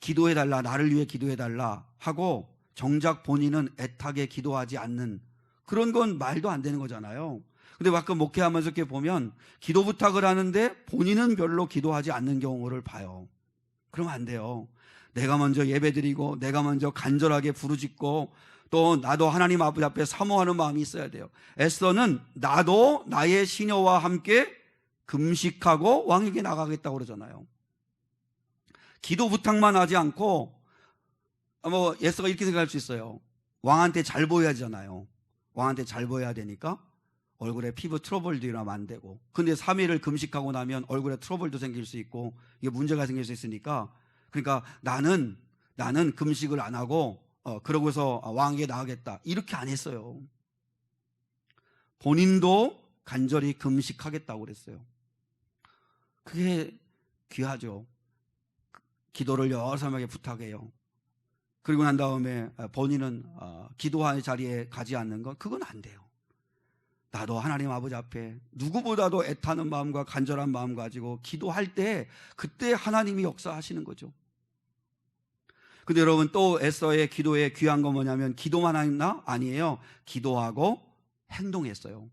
기도해달라, 나를 위해 기도해달라 하고 정작 본인은 애타게 기도하지 않는 그런 건 말도 안 되는 거잖아요. 근데 가끔 목회하면서 이렇게 보면 기도 부탁을 하는데 본인은 별로 기도하지 않는 경우를 봐요. 그러면 안 돼요. 내가 먼저 예배드리고 내가 먼저 간절하게 부르짖고 또 나도 하나님 아버지 앞에 사모하는 마음이 있어야 돼요. 에스더는 나도 나의 시녀와 함께 금식하고 왕에게 나가겠다고 그러잖아요. 기도 부탁만 하지 않고 에스더가 이렇게 생각할 수 있어요. 왕한테 잘 보여야 하잖아요. 왕한테 잘 보여야 되니까 얼굴에 피부 트러블도 일어나면 안 되고 근데 3일을 금식하고 나면 얼굴에 트러블도 생길 수 있고 이게 문제가 생길 수 있으니까 그러니까 나는 금식을 안 하고 그러고서 왕에게 나가겠다 이렇게 안 했어요. 본인도 간절히 금식하겠다고 그랬어요. 그게 귀하죠. 기도를 여러 사람에게 부탁해요. 그리고 난 다음에 본인은 기도하는 자리에 가지 않는 건 그건 안 돼요. 나도 하나님 아버지 앞에 누구보다도 애타는 마음과 간절한 마음 가지고 기도할 때 그때 하나님이 역사하시는 거죠. 근데 여러분 또 에스더의 기도에 귀한 건 뭐냐면 기도만 했나? 아니에요. 기도하고 행동했어요.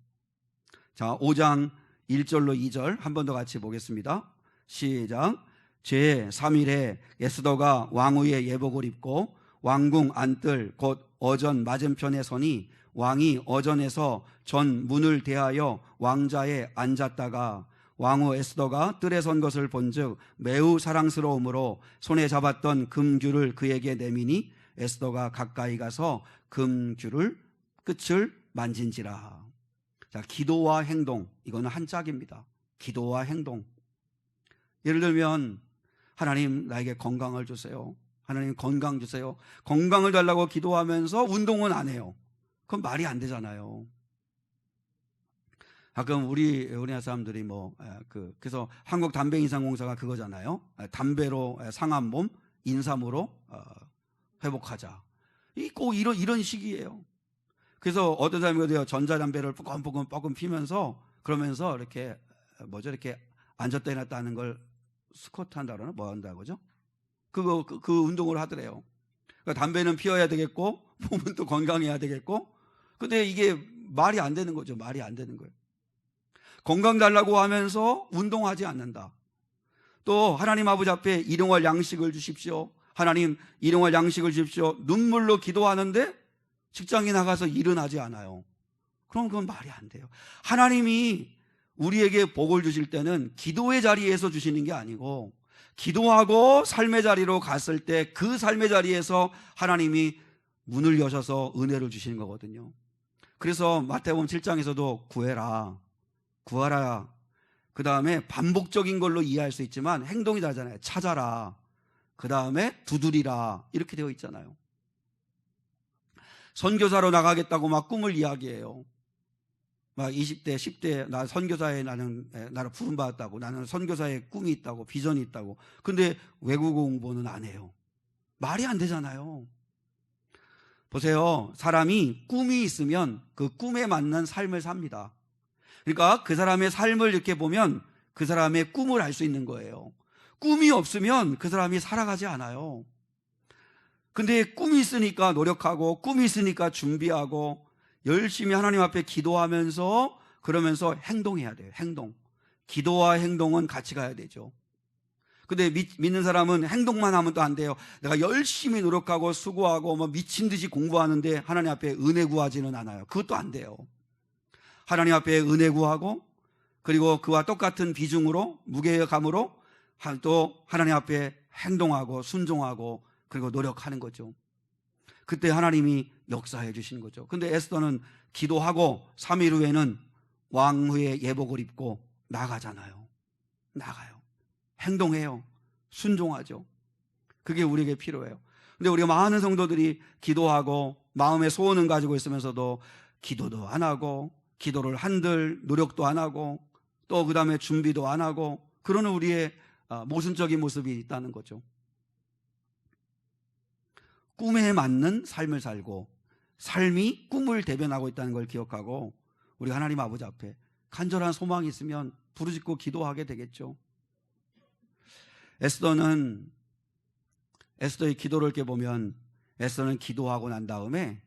자, 5장 1절로 2절 한 번 더 같이 보겠습니다. 시작. 제3일에 에스더가 왕후의 예복을 입고 왕궁 안뜰 곧 어전 맞은편에 서니 왕이 어전에서 전 문을 대하여 왕자에 앉았다가 왕후 에스더가 뜰에 선 것을 본즉 매우 사랑스러우므로 손에 잡았던 금규를 그에게 내미니 에스더가 가까이 가서 금규를 끝을 만진지라. 자, 기도와 행동 이거는 한 짝입니다. 기도와 행동. 예를 들면 하나님 나에게 건강을 주세요. 하나님 건강 주세요. 건강을 달라고 기도하면서 운동은 안 해요. 그건 말이 안 되잖아요. 가끔 우리나라 사람들이 그래서 한국 담배 인상공사가 그거잖아요. 담배로 상한 몸, 인삼으로 회복하자. 꼭 이런 식이에요. 그래서 어떤 사람이 그래요. 전자담배를 뻐끔뻐끔 피면서 그러면서 이렇게 이렇게 앉았다 일어났다 하는 걸 스쿼트 한다 그러나 뭐 한다 그죠? 그 운동을 하더래요. 그러니까 담배는 피워야 되겠고 몸은 또 건강해야 되겠고, 근데 이게 말이 안 되는 거죠. 말이 안 되는 거예요. 건강 달라고 하면서 운동하지 않는다. 또 하나님 아버지 앞에 일용할 양식을 주십시오. 하나님 일용할 양식을 주십시오. 눈물로 기도하는데 직장에 나가서 일은 하지 않아요. 그럼 그건 말이 안 돼요. 하나님이 우리에게 복을 주실 때는 기도의 자리에서 주시는 게 아니고 기도하고 삶의 자리로 갔을 때 그 삶의 자리에서 하나님이 문을 여셔서 은혜를 주시는 거거든요. 그래서 마태복음 7장에서도 구해라, 구하라, 그 다음에 반복적인 걸로 이해할 수 있지만 행동이 다르잖아요. 찾아라, 그 다음에 두드리라, 이렇게 되어 있잖아요. 선교사로 나가겠다고 막 꿈을 이야기해요. 막 20대, 10대 나 선교사에 나를 부름받았다고, 나는 선교사의 꿈이 있다고, 비전이 있다고. 근데 외국어 공부는 안 해요. 말이 안 되잖아요. 보세요. 사람이 꿈이 있으면 그 꿈에 맞는 삶을 삽니다. 그러니까 그 사람의 삶을 이렇게 보면 그 사람의 꿈을 알 수 있는 거예요. 꿈이 없으면 그 사람이 살아가지 않아요. 근데 꿈이 있으니까 노력하고, 꿈이 있으니까 준비하고, 열심히 하나님 앞에 기도하면서, 그러면서 행동해야 돼요. 행동. 기도와 행동은 같이 가야 되죠. 근데 믿는 사람은 행동만 하면 또 안 돼요. 내가 열심히 노력하고 수고하고 뭐 미친 듯이 공부하는데 하나님 앞에 은혜 구하지는 않아요. 그것도 안 돼요. 하나님 앞에 은혜 구하고, 그리고 그와 똑같은 비중으로, 무게감으로 또 하나님 앞에 행동하고 순종하고 그리고 노력하는 거죠. 그때 하나님이 역사해 주시는 거죠. 근데 에스더는 기도하고 3일 후에는 왕후의 예복을 입고 나가잖아요. 나가요. 행동해요. 순종하죠. 그게 우리에게 필요해요. 근데 우리가 많은 성도들이 기도하고 마음의 소원은 가지고 있으면서도 기도도 안 하고, 기도를 한들 노력도 안 하고, 또 그 다음에 준비도 안 하고, 그러는 우리의 모순적인 모습이 있다는 거죠. 꿈에 맞는 삶을 살고 삶이 꿈을 대변하고 있다는 걸 기억하고 우리 하나님 아버지 앞에 간절한 소망이 있으면 부르짖고 기도하게 되겠죠. 에스더의 기도를 이렇게 보면 에스더는 기도하고 난 다음에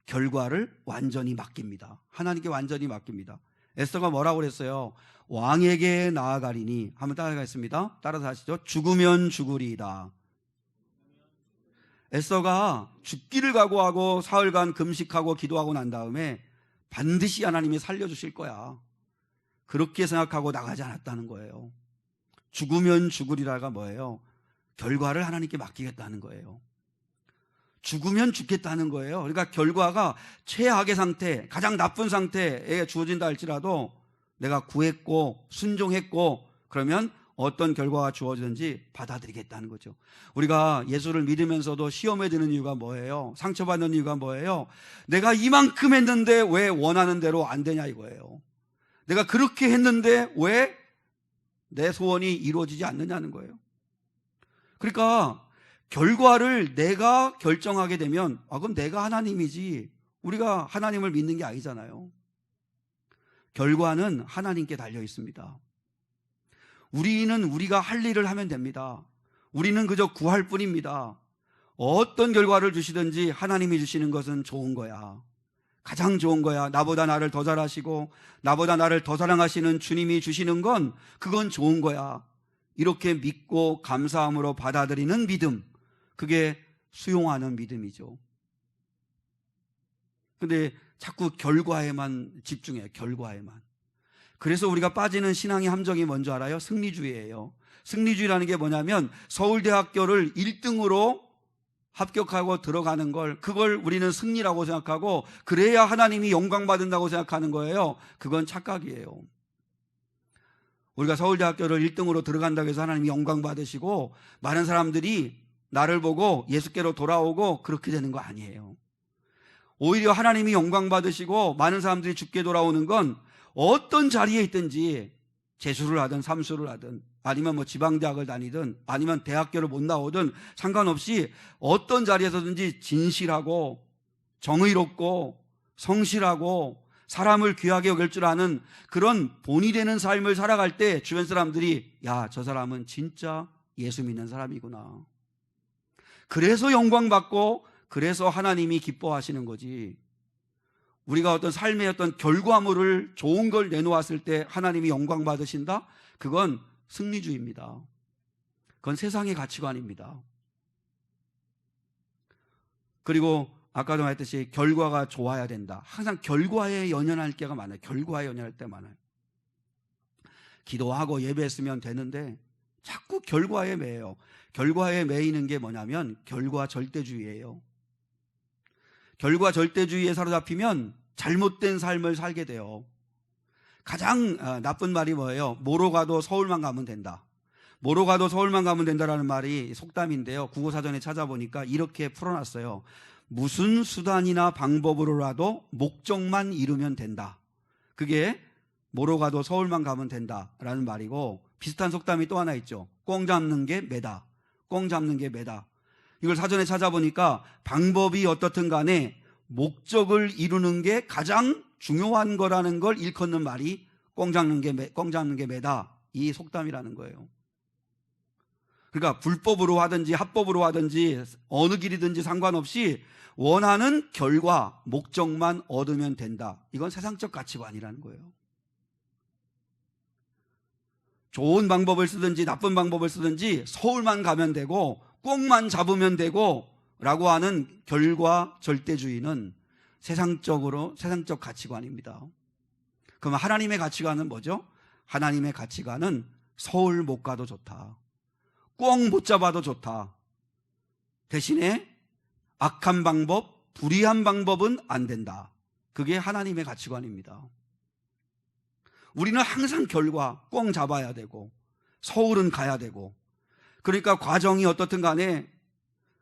결과를 완전히 맡깁니다. 하나님께 완전히 맡깁니다. 에스더가 뭐라고 그랬어요? 왕에게 나아가리니, 한번 따라가겠습니다. 따라서 하시죠. 죽으면 죽으리이다. 에스더가 죽기를 각오하고 사흘간 금식하고 기도하고 난 다음에 반드시 하나님이 살려주실 거야, 그렇게 생각하고 나가지 않았다는 거예요. 죽으면 죽으리라가 뭐예요? 결과를 하나님께 맡기겠다는 거예요. 죽으면 죽겠다는 거예요. 그러니까 결과가 최악의 상태, 가장 나쁜 상태에 주어진다 할지라도 내가 구했고 순종했고 그러면 어떤 결과가 주어지든지 받아들이겠다는 거죠. 우리가 예수를 믿으면서도 시험에 드는 이유가 뭐예요? 상처받는 이유가 뭐예요? 내가 이만큼 했는데 왜 원하는 대로 안 되냐 이거예요. 내가 그렇게 했는데 왜 내 소원이 이루어지지 않느냐는 거예요. 그러니까 결과를 내가 결정하게 되면 그럼 내가 하나님이지 우리가 하나님을 믿는 게 아니잖아요. 결과는 하나님께 달려 있습니다. 우리는 우리가 할 일을 하면 됩니다. 우리는 그저 구할 뿐입니다. 어떤 결과를 주시든지 하나님이 주시는 것은 좋은 거야. 가장 좋은 거야. 나보다 나를 더 잘하시고 나보다 나를 더 사랑하시는 주님이 주시는 건 그건 좋은 거야. 이렇게 믿고 감사함으로 받아들이는 믿음, 그게 수용하는 믿음이죠. 근데 자꾸 결과에만 집중해요. 결과에만. 그래서 우리가 빠지는 신앙의 함정이 뭔지 알아요? 승리주의예요. 승리주의라는 게 뭐냐면 서울대학교를 1등으로 합격하고 들어가는 걸, 그걸 우리는 승리라고 생각하고 그래야 하나님이 영광 받는다고 생각하는 거예요. 그건 착각이에요. 우리가 서울대학교를 1등으로 들어간다고 해서 하나님이 영광 받으시고 많은 사람들이 나를 보고 예수께로 돌아오고 그렇게 되는 거 아니에요. 오히려 하나님이 영광 받으시고 많은 사람들이 죽게 돌아오는 건 어떤 자리에 있든지 재수를 하든 삼수를 하든 아니면 뭐 지방대학을 다니든 아니면 대학교를 못 나오든 상관없이 어떤 자리에서든지 진실하고 정의롭고 성실하고 사람을 귀하게 여길 줄 아는 그런 본이 되는 삶을 살아갈 때 주변 사람들이 야, 저 사람은 진짜 예수 믿는 사람이구나. 그래서 영광받고 그래서 하나님이 기뻐하시는 거지. 우리가 어떤 삶의 어떤 결과물을 좋은 걸 내놓았을 때 하나님이 영광 받으신다? 그건 승리주의입니다. 그건 세상의 가치관입니다. 그리고 아까도 말했듯이 결과가 좋아야 된다. 항상 결과에 연연할 때가 많아요. 결과에 연연할 때 많아요. 기도하고 예배했으면 되는데 자꾸 결과에 매여요. 결과에 매이는 게 뭐냐면 결과 절대주의예요. 결과 절대주의에 사로잡히면 잘못된 삶을 살게 돼요. 가장 나쁜 말이 뭐예요? 뭐로 가도 서울만 가면 된다. 뭐로 가도 서울만 가면 된다라는 말이 속담인데요. 국어사전에 찾아보니까 이렇게 풀어놨어요. 무슨 수단이나 방법으로라도 목적만 이루면 된다. 그게 뭐로 가도 서울만 가면 된다라는 말이고, 비슷한 속담이 또 하나 있죠. 꽁 잡는 게 매다. 꽁 잡는 게 매다. 이걸 사전에 찾아보니까 방법이 어떻든 간에 목적을 이루는 게 가장 중요한 거라는 걸 일컫는 말이 꽁 잡는 게 매다. 이 속담이라는 거예요. 그러니까 불법으로 하든지 합법으로 하든지 어느 길이든지 상관없이 원하는 결과, 목적만 얻으면 된다. 이건 세상적 가치관이라는 거예요. 좋은 방법을 쓰든지 나쁜 방법을 쓰든지 서울만 가면 되고 꽁만 잡으면 되고 라고 하는 결과 절대주의는 세상적 가치관입니다. 그럼 하나님의 가치관은 뭐죠? 하나님의 가치관은 서울 못 가도 좋다. 꽁 못 잡아도 좋다. 대신에 악한 방법, 불의한 방법은 안 된다. 그게 하나님의 가치관입니다. 우리는 항상 결과, 꽁 잡아야 되고 서울은 가야 되고, 그러니까 과정이 어떻든 간에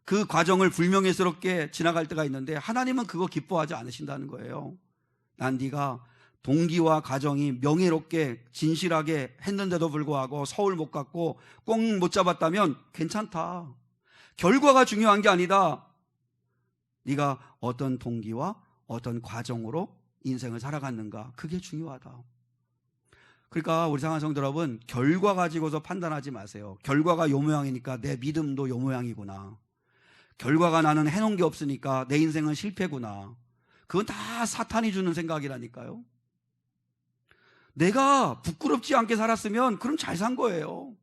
그 과정을 불명예스럽게 지나갈 때가 있는데 하나님은 그거 기뻐하지 않으신다는 거예요. 난 네가 동기와 가정이 명예롭게 진실하게 했는데도 불구하고 서울 못 갔고 꽁 못 잡았다면 괜찮다. 결과가 중요한 게 아니다. 네가 어떤 동기와 어떤 과정으로 인생을 살아갔는가, 그게 중요하다. 그러니까 우리 사랑하는 성도 여러분, 결과 가지고서 판단하지 마세요. 결과가 요 모양이니까 내 믿음도 요 모양이구나. 결과가 나는 해놓은 게 없으니까 내 인생은 실패구나. 그건 다 사탄이 주는 생각이라니까요. 내가 부끄럽지 않게 살았으면 그럼 잘 산 거예요.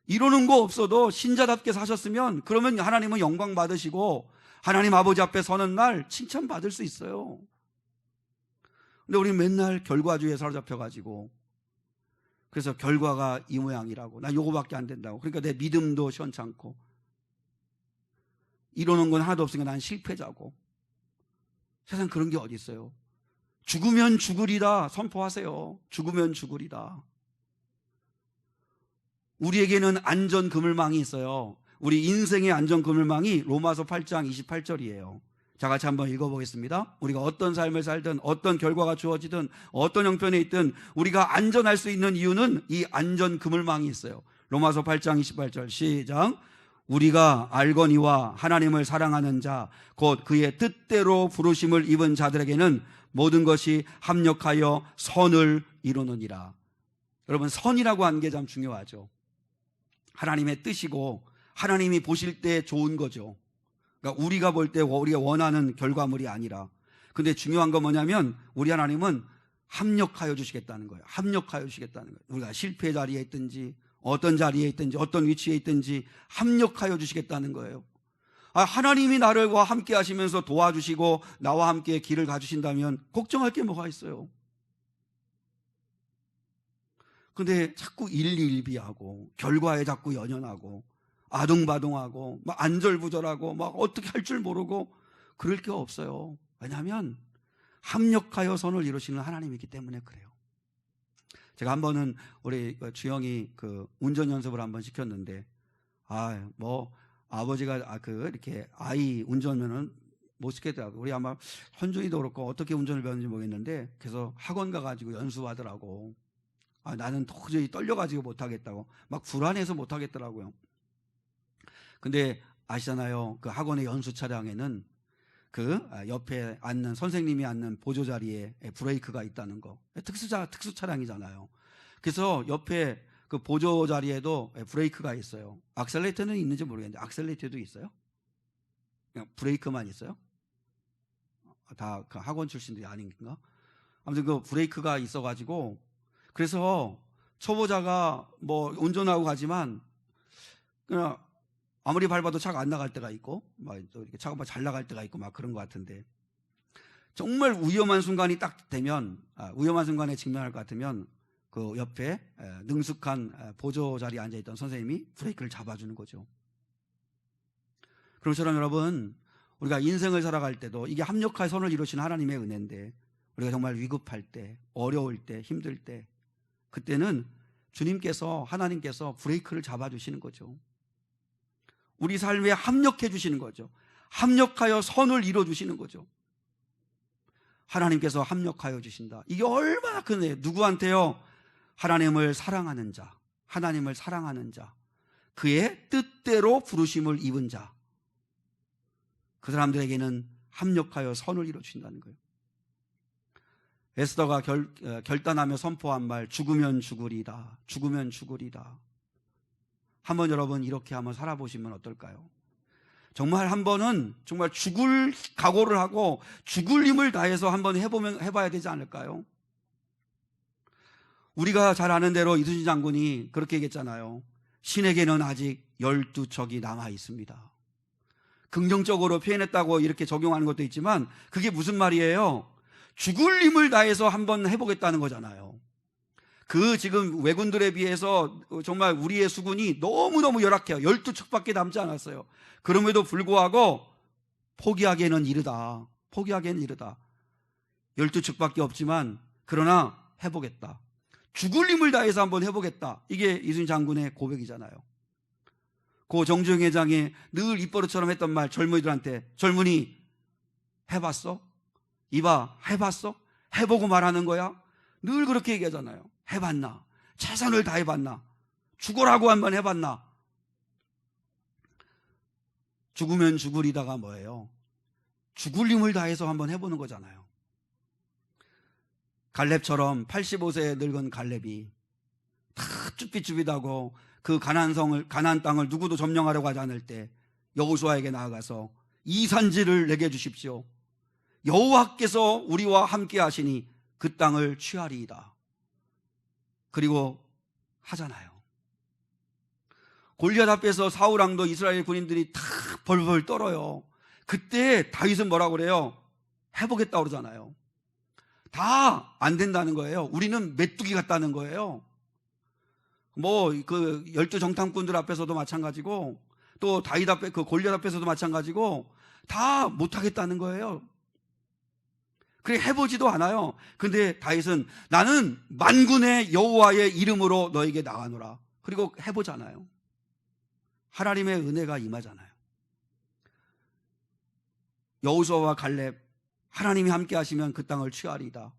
이루는 거 없어도 신자답게 사셨으면 그러면 하나님은 영광 받으시고 하나님 아버지 앞에 서는 날 칭찬받을 수 있어요. 근데 우리 맨날 결과주의에 사로잡혀가지고 그래서 결과가 이 모양이라고, 나 요거밖에 안 된다고, 그러니까 내 믿음도 시원찮고 이루는 건 하나도 없으니까 난 실패자고. 세상 그런 게 어디 있어요. 죽으면 죽으리다 선포하세요. 죽으면 죽으리다. 우리에게는 안전 그물망이 있어요. 우리 인생의 안전 그물망이 로마서 8장 28절이에요. 자, 같이 한번 읽어보겠습니다. 우리가 어떤 삶을 살든 어떤 결과가 주어지든 어떤 형편에 있든 우리가 안전할 수 있는 이유는 이 안전 그물망이 있어요. 로마서 8장 28절 시작. 우리가 알거니와 하나님을 사랑하는 자 곧 그의 뜻대로 부르심을 입은 자들에게는 모든 것이 합력하여 선을 이루느니라. 여러분, 선이라고 하는 게 참 중요하죠. 하나님의 뜻이고 하나님이 보실 때 좋은 거죠. 그러니까 우리가 볼 때 우리가 원하는 결과물이 아니라. 근데 중요한 건 뭐냐면 우리 하나님은 합력하여 주시겠다는 거예요. 합력하여 주시겠다는 거예요. 우리가 실패 자리에 있든지 어떤 자리에 있든지 어떤 위치에 있든지 합력하여 주시겠다는 거예요. 하나님이 나를과 함께 하시면서 도와주시고 나와 함께 길을 가주신다면 걱정할 게 뭐가 있어요. 근데 자꾸 일희일비하고 결과에 자꾸 연연하고 아둥바둥하고 막 안절부절하고 막 어떻게 할 줄 모르고 그럴 게 없어요. 왜냐하면 합력하여 선을 이루시는 하나님이기 때문에 그래요. 제가 한 번은 우리 주영이 운전 연습을 한번 시켰는데 아버지가 이렇게 아이 운전면은 못 시켰더라고요. 우리 아마 현준이도 그렇고 어떻게 운전을 배웠는지 모르겠는데 그래서 학원 가가지고 연수하더라고. 나는 도저히 떨려가지고 못하겠다고 막 불안해서 못하겠더라고요. 근데 아시잖아요. 그 학원의 연수 차량에는 그 옆에 앉는 선생님이 앉는 보조 자리에 브레이크가 있다는 거. 특수 차량이잖아요. 그래서 옆에 그 보조 자리에도 브레이크가 있어요. 악셀레이터는 있는지 모르겠는데 악셀레이터도 있어요? 그냥 브레이크만 있어요? 다 그 학원 출신들이 아닌가? 아무튼 그 브레이크가 있어가지고, 그래서 초보자가 뭐 운전하고 가지만 그냥 아무리 밟아도 차가 안 나갈 때가 있고, 막 이렇게 차가 막 잘 나갈 때가 있고 막 그런 것 같은데, 정말 위험한 순간이 딱 되면, 위험한 순간에 직면할 것 같으면 그 옆에 능숙한 보조 자리에 앉아있던 선생님이 브레이크를 잡아주는 거죠. 그럼처럼 여러분, 우리가 인생을 살아갈 때도 이게 합력하여 선을 이루시는 하나님의 은혜인데, 우리가 정말 위급할 때, 어려울 때, 힘들 때, 그때는 주님께서, 하나님께서 브레이크를 잡아주시는 거죠. 우리 삶에 합력해 주시는 거죠. 합력하여 선을 이루어주시는 거죠. 하나님께서 합력하여 주신다. 이게 얼마나 큰 은혜예요. 누구한테요? 하나님을 사랑하는 자, 하나님을 사랑하는 자, 그의 뜻대로 부르심을 입은 자, 그 사람들에게는 합력하여 선을 이루어주신다는 거예요. 에스더가 결단하며 선포한 말, 죽으면 죽으리다, 죽으면 죽으리다. 한번 여러분 이렇게 한번 살아보시면 어떨까요? 정말 한 번은 정말 죽을 각오를 하고 죽을 힘을 다해서 한번 해봐야 되지 않을까요? 우리가 잘 아는 대로 이순신 장군이 그렇게 얘기했잖아요. 신에게는 아직 12척이 남아 있습니다. 긍정적으로 표현했다고 이렇게 적용하는 것도 있지만, 그게 무슨 말이에요? 죽을 힘을 다해서 한번 해보겠다는 거잖아요. 그 지금 왜군들에 비해서 정말 우리의 수군이 너무너무 열악해요. 12척밖에 남지 않았어요. 그럼에도 불구하고 포기하기에는 이르다. 포기하기에는 이르다. 12척밖에 없지만 그러나 해보겠다. 죽을 힘을 다해서 한번 해보겠다. 이게 이순신 장군의 고백이잖아요. 고 정주영 회장이 늘 입버릇처럼 했던 말, 젊은이들한테, 젊은이 해봤어? 이봐, 해봤어? 해보고 말하는 거야? 늘 그렇게 얘기하잖아요. 해봤나? 최선을 다해봤나? 죽으라고 한번 해봤나? 죽으면 죽으리다가 뭐예요? 죽을 힘을 다해서 한번 해보는 거잖아요. 갈렙처럼 85세에 늙은 갈렙이 다 쭈삣쭈삣하고 그 가나안 땅을 누구도 점령하려고 하지 않을 때 여호수아에게 나아가서 이 산지를 내게 주십시오. 여호와께서 우리와 함께 하시니 그 땅을 취하리이다. 그리고 하잖아요. 골리앗 앞에서 사울 왕도 이스라엘 군인들이 다 벌벌 떨어요. 그때 다윗은 뭐라고 그래요? 해보겠다고 그러잖아요. 다 안 된다는 거예요. 우리는 메뚜기 같다는 거예요. 뭐 그 12정탐꾼들 앞에서도 마찬가지고, 또 다윗 앞에 그 골리앗 앞에서도 마찬가지고 다 못하겠다는 거예요. 그래 해보지도 않아요. 근데 다윗은 나는 만군의 여호와의 이름으로 너에게 나가노라. 그리고 해보잖아요. 하나님의 은혜가 임하잖아요. 여호수아와 갈렙, 하나님이 함께 하시면 그 땅을 취하리이다.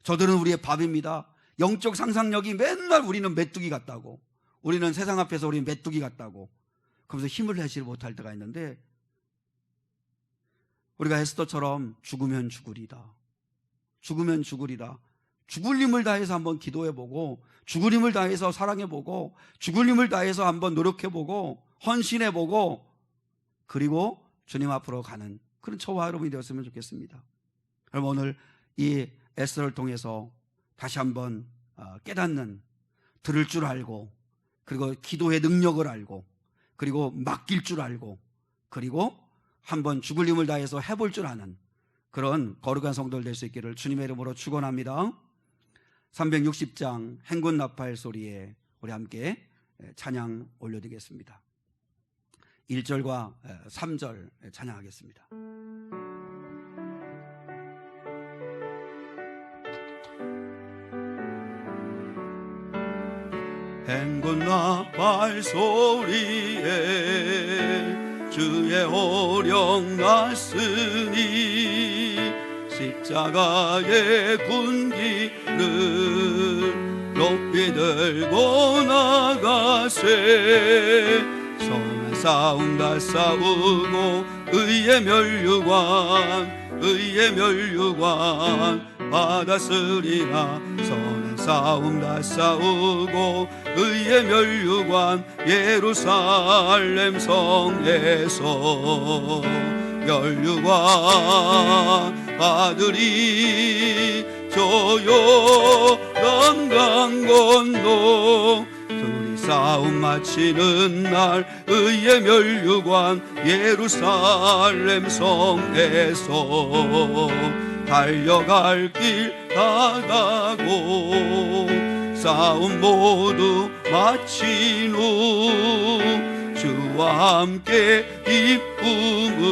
저들은 우리의 밥입니다. 영적 상상력이 맨날 우리는 메뚜기 같다고, 우리는 세상 앞에서 우리는 메뚜기 같다고 그러면서 힘을 내지 못할 때가 있는데, 우리가 에스더처럼 죽으면 죽으리다, 죽으면 죽으리다, 죽을 힘을 다해서 한번 기도해보고, 죽을 힘을 다해서 사랑해보고, 죽을 힘을 다해서 한번 노력해보고 헌신해보고, 그리고 주님 앞으로 가는 그런 저와 여러분이 되었으면 좋겠습니다. 여러분, 오늘 이 에스더를 통해서 다시 한번 깨닫는, 들을 줄 알고, 그리고 기도의 능력을 알고, 그리고 맡길 줄 알고, 그리고 한번 죽을 힘을 다해서 해볼 줄 아는 그런 거룩한 성도들 될 수 있기를 주님의 이름으로 축원합니다. 360장 행군 나팔 소리에 우리 함께 찬양 올려드리겠습니다. 1절과 3절 찬양하겠습니다. 행군 나팔 소리에 주의 호령 났으니 십자가의 군기를 높이 들고 나가세. 선한 싸움 다 싸우고 의의 멸류관 받았으리라. 선한 싸움 다 싸우고 의의 멸류관 예루살렘 성에서 멸류관 받으리. 저 요단강 건너 둘이 싸움 마치는 날 의의 멸류관 예루살렘 성에서 달려갈 길 다가고 싸움 모두 마친 후 주와 함께 기쁨을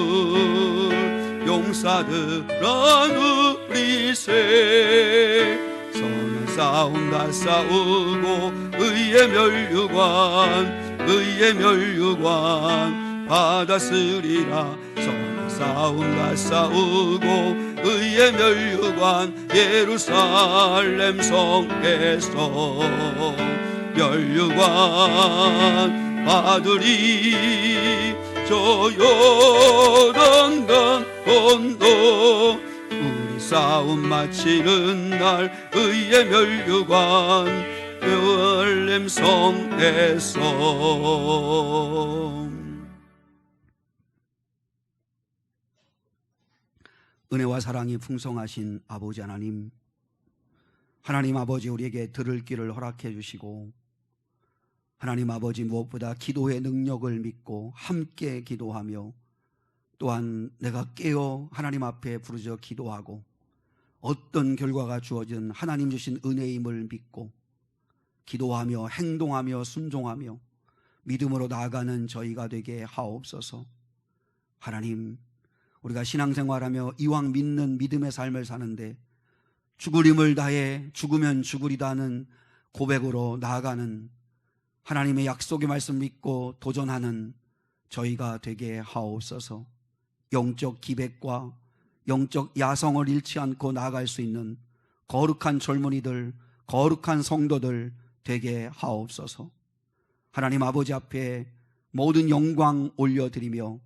용사들아 누리세. 선한 싸움 다 싸우고 의의 멸류관 받았으리라. 선한 싸움 다 싸우고 의의 멸류관 예루살렘 성에서 멸류관 받으리. 저 요단강 건너 우리 싸움 마치는 날 의의 멸류관 예루살렘 성에서. 은혜와 사랑이 풍성하신 아버지 하나님, 하나님 아버지 우리에게 들을 길을 허락해 주시고, 하나님 아버지 무엇보다 기도의 능력을 믿고 함께 기도하며 또한 내가 깨어 하나님 앞에 부르짖어 기도하고 어떤 결과가 주어진 하나님 주신 은혜임을 믿고 기도하며 행동하며 순종하며 믿음으로 나아가는 저희가 되게 하옵소서. 하나님, 우리가 신앙생활하며 이왕 믿는 믿음의 삶을 사는데 죽을 힘을 다해 죽으면 죽으리다는 고백으로 나아가는 하나님의 약속의 말씀 믿고 도전하는 저희가 되게 하옵소서. 영적 기백과 영적 야성을 잃지 않고 나아갈 수 있는 거룩한 젊은이들, 거룩한 성도들 되게 하옵소서. 하나님 아버지 앞에 모든 영광 올려드리며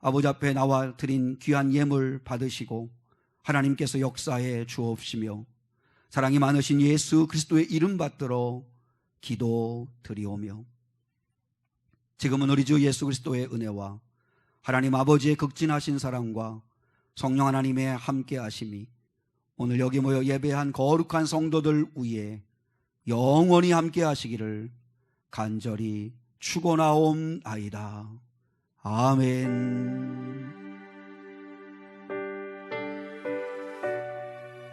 아버지 앞에 나와 드린 귀한 예물 받으시고 하나님께서 역사해 주옵시며 사랑이 많으신 예수 그리스도의 이름 받들어 기도 드리오며, 지금은 우리 주 예수 그리스도의 은혜와 하나님 아버지의 극진하신 사랑과 성령 하나님의 함께 하심이 오늘 여기 모여 예배한 거룩한 성도들 위에 영원히 함께 하시기를 간절히 축원하옵나이다. 아멘.